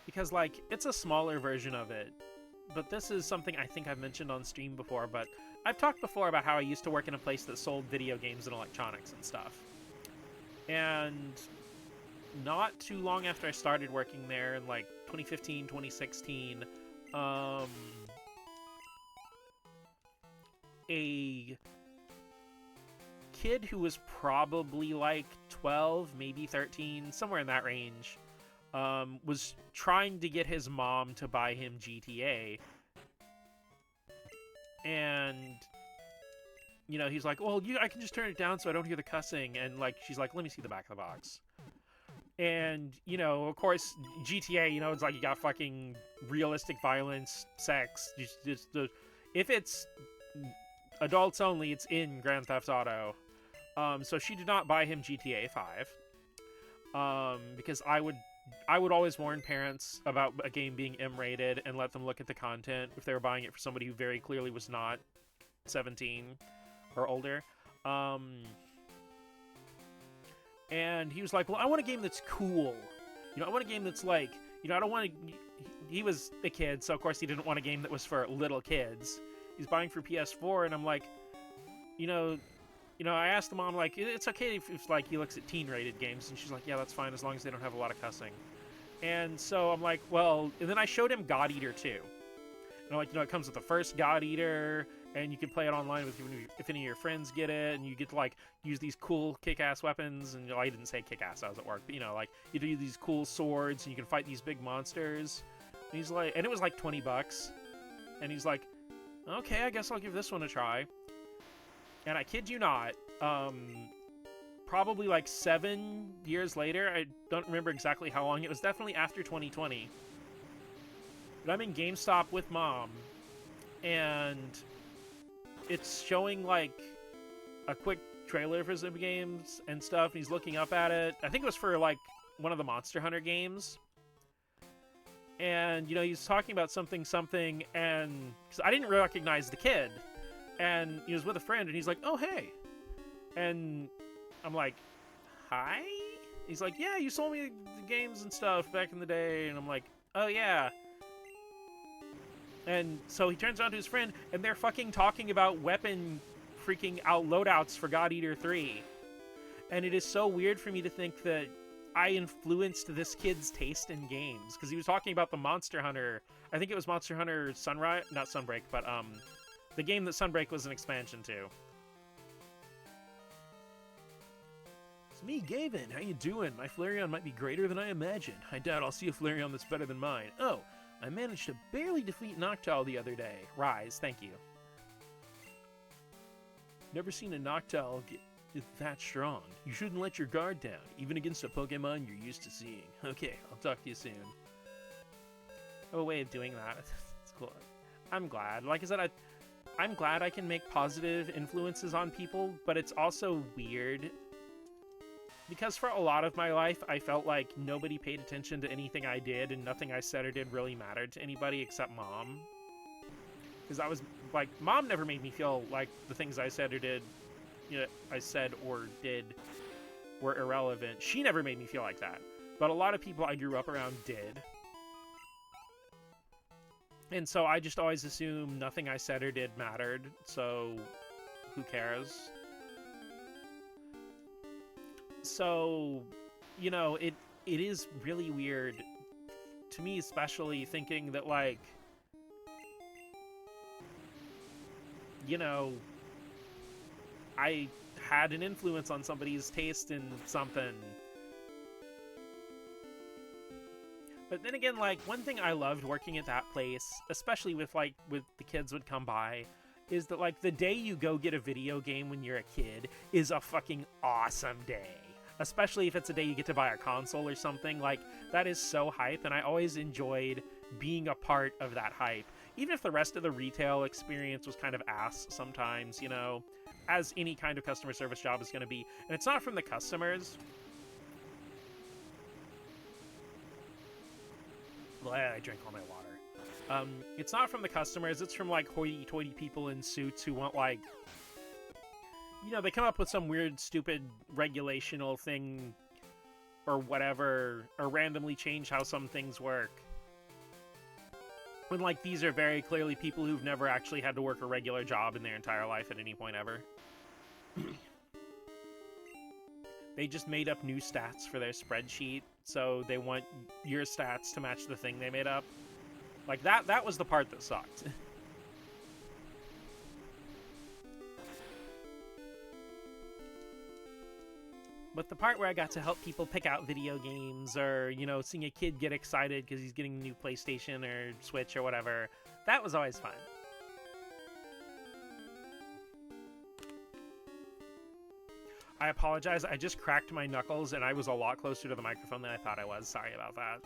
Speaker 2: Because, like, it's a smaller version of it. But this is something I think I've mentioned on stream before, but I've talked before about how I used to work in a place that sold video games and electronics and stuff. And not too long after I started working there, in, like, 2015, 2016, a kid who was probably, like, 12, maybe 13, somewhere in that range, was trying to get his mom to buy him GTA. And, you know, he's like, well, I can just turn it down so I don't hear the cussing. And, like, she's like, let me see the back of the box. And, you know, of course, GTA, you know, it's like you got fucking realistic violence, sex. If it's adults only, it's in Grand Theft Auto. So she did not buy him GTA 5. Because I would always warn parents about a game being M-rated and let them look at the content if they were buying it for somebody who very clearly was not 17 or older. And he was like, well, I want a game that's cool. You know, I want a game that's like, you know, I don't want to... He was a kid, so of course he didn't want a game that was for little kids. He's buying for PS4, and I'm like, you know, I asked the mom, like, it's okay if like, he looks at teen-rated games, and she's like, yeah, that's fine, as long as they don't have a lot of cussing. And so I'm like, well, and then I showed him God Eater 2. And I'm like, you know, it comes with the first God Eater, and you can play it online with if any of your friends get it, and you get to, like, use these cool kick-ass weapons, and, you know, I didn't say kick-ass, I was at work, but, you know, like, you do these cool swords, and you can fight these big monsters. And he's like, and it was like $20, and he's like, okay, I guess I'll give this one a try. And I kid you not, probably like 7 years later, I don't remember exactly how long, it was definitely after 2020, but I'm in GameStop with Mom, and it's showing like a quick trailer for some games and stuff, and he's looking up at it. I think it was for like one of the Monster Hunter games. And, you know, he's talking about something, and because I didn't recognize the kid, and he was with a friend, and he's like, oh, hey. And I'm like, hi? He's like, yeah, you sold me the games and stuff back in the day. And I'm like, oh, yeah. And so he turns around to his friend, and they're fucking talking about weapon freaking out loadouts for God Eater 3. And it is so weird for me to think that I influenced this kid's taste in games. Because he was talking about the Monster Hunter. I think it was Monster Hunter Sunrise, not Sunbreak, but the game that Sunbreak was an expansion to. It's me, Gavin. How you doing? My Flareon might be greater than I imagined. I doubt I'll see a Flareon that's better than mine. Oh, I managed to barely defeat Noctowl the other day. Rise, thank you. Never seen a Noctowl get that strong. You shouldn't let your guard down, even against a Pokemon you're used to seeing. Okay, I'll talk to you soon. I have a way of doing that. It's cool. I'm glad. Like I said, I'm glad I can make positive influences on people, but it's also weird. Because for a lot of my life, I felt like nobody paid attention to anything I did, and nothing I said or did really mattered to anybody except Mom. Because I was, like, Mom never made me feel like the things I said or did, you know, I said or did were irrelevant. She never made me feel like that. But a lot of people I grew up around did. And so I just always assumed nothing I said or did mattered, so who cares? So, you know, it is really weird to me, especially thinking that, like, you know, I had an influence on somebody's taste in something. But then again, like, one thing I loved working at that place, especially with the kids would come by, is that, like, the day you go get a video game when you're a kid is a fucking awesome day. Especially if it's a day you get to buy a console or something. Like, that is so hype, and I always enjoyed being a part of that hype. Even if the rest of the retail experience was kind of ass sometimes, you know, as any kind of customer service job is going to be. And it's not from the customers. I drank all my water. It's not from the customers, it's from, like, hoity-toity people in suits who want, like, you know, they come up with some weird, stupid regulational thing or whatever, or randomly change how some things work. When, like, these are very clearly people who've never actually had to work a regular job in their entire life at any point ever. They just made up new stats for their spreadsheet, so they want your stats to match the thing they made up. Like, that was the part that sucked. But the part where I got to help people pick out video games, or, you know, seeing a kid get excited because he's getting a new PlayStation or Switch or whatever, that was always fun. I apologize, I just cracked my knuckles and I was a lot closer to the microphone than I thought I was. Sorry about that.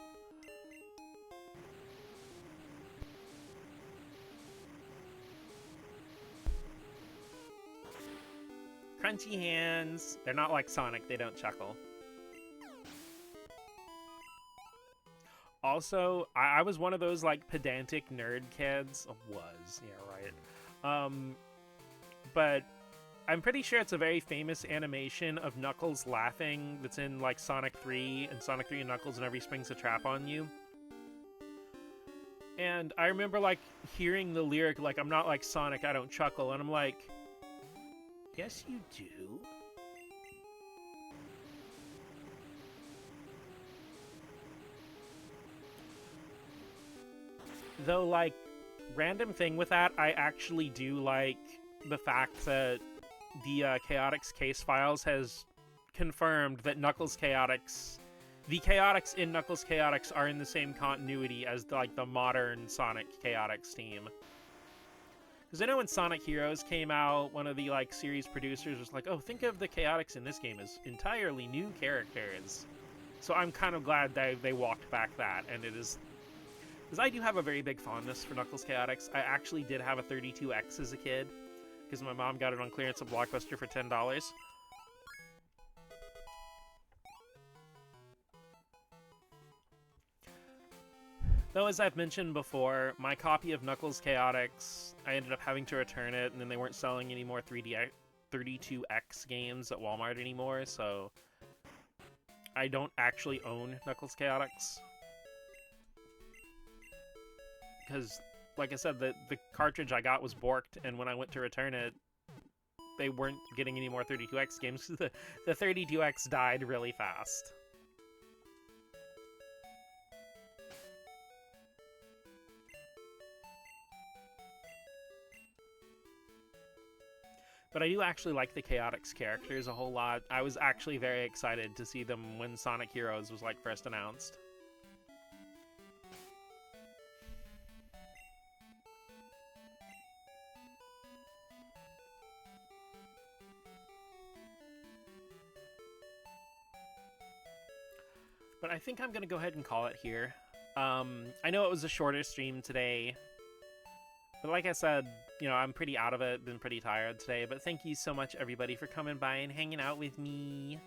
Speaker 2: Crunchy hands. They're not like Sonic, they don't chuckle. Also, I was one of those, like, pedantic nerd kids. Was, yeah, right. But I'm pretty sure it's a very famous animation of Knuckles laughing that's in, like, Sonic 3, and Sonic 3 and Knuckles whenever he springs a trap on you. And I remember, like, hearing the lyric, like, I'm not like Sonic, I don't chuckle, and I'm like, yes, you do. Though, like, random thing with that, I actually do like the fact that the Chaotix case files has confirmed that Knuckles Chaotix, the Chaotix in Knuckles Chaotix are in the same continuity as, like, the modern Sonic Chaotix team. Because I know when Sonic Heroes came out, one of the, like, series producers was like, oh, think of the Chaotix in this game as entirely new characters. So I'm kind of glad they walked back that, and it is... Because I do have a very big fondness for Knuckles Chaotix. I actually did have a 32X as a kid, because my mom got it on clearance at Blockbuster for $10. Though, as I've mentioned before, my copy of Knuckles Chaotix, I ended up having to return it, and then they weren't selling any more 32X games at Walmart anymore, so I don't actually own Knuckles Chaotix. Because, like I said, the cartridge I got was borked, and when I went to return it, they weren't getting any more 32X games. The 32X died really fast. But I do actually like the Chaotix characters a whole lot. I was actually very excited to see them when Sonic Heroes was like first announced. But I think I'm going to go ahead and call it here. I know it was a shorter stream today, but like I said, you know, I'm pretty out of it, been pretty tired today, but thank you so much, everybody, for coming by and hanging out with me.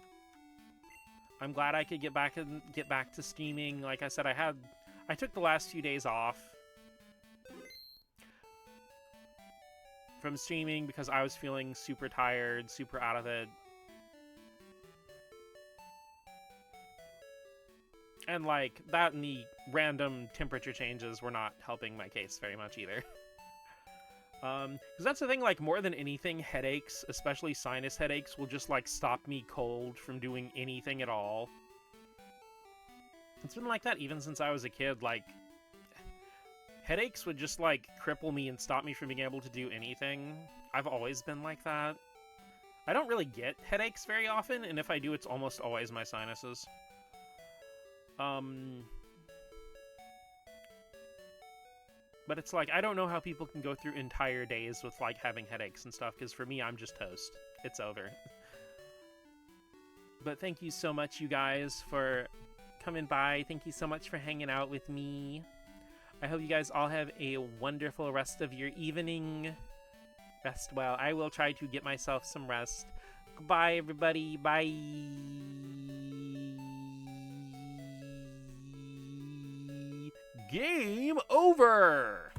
Speaker 2: I'm glad I could get back to streaming. Like I said, I took the last few days off from streaming because I was feeling super tired, super out of it. And, like, that and the random temperature changes were not helping my case very much either. Because that's the thing, like, more than anything, headaches, especially sinus headaches, will just, like, stop me cold from doing anything at all. It's been like that even since I was a kid. Like, headaches would just, like, cripple me and stop me from being able to do anything. I've always been like that. I don't really get headaches very often, and if I do, it's almost always my sinuses. But it's like, I don't know how people can go through entire days with, like, having headaches and stuff, because for me, I'm just toast. It's over. But thank you so much, you guys, for coming by. Thank you so much for hanging out with me. I hope you guys all have a wonderful rest of your evening. Rest well. I will try to get myself some rest. Goodbye, everybody. Bye. Game over!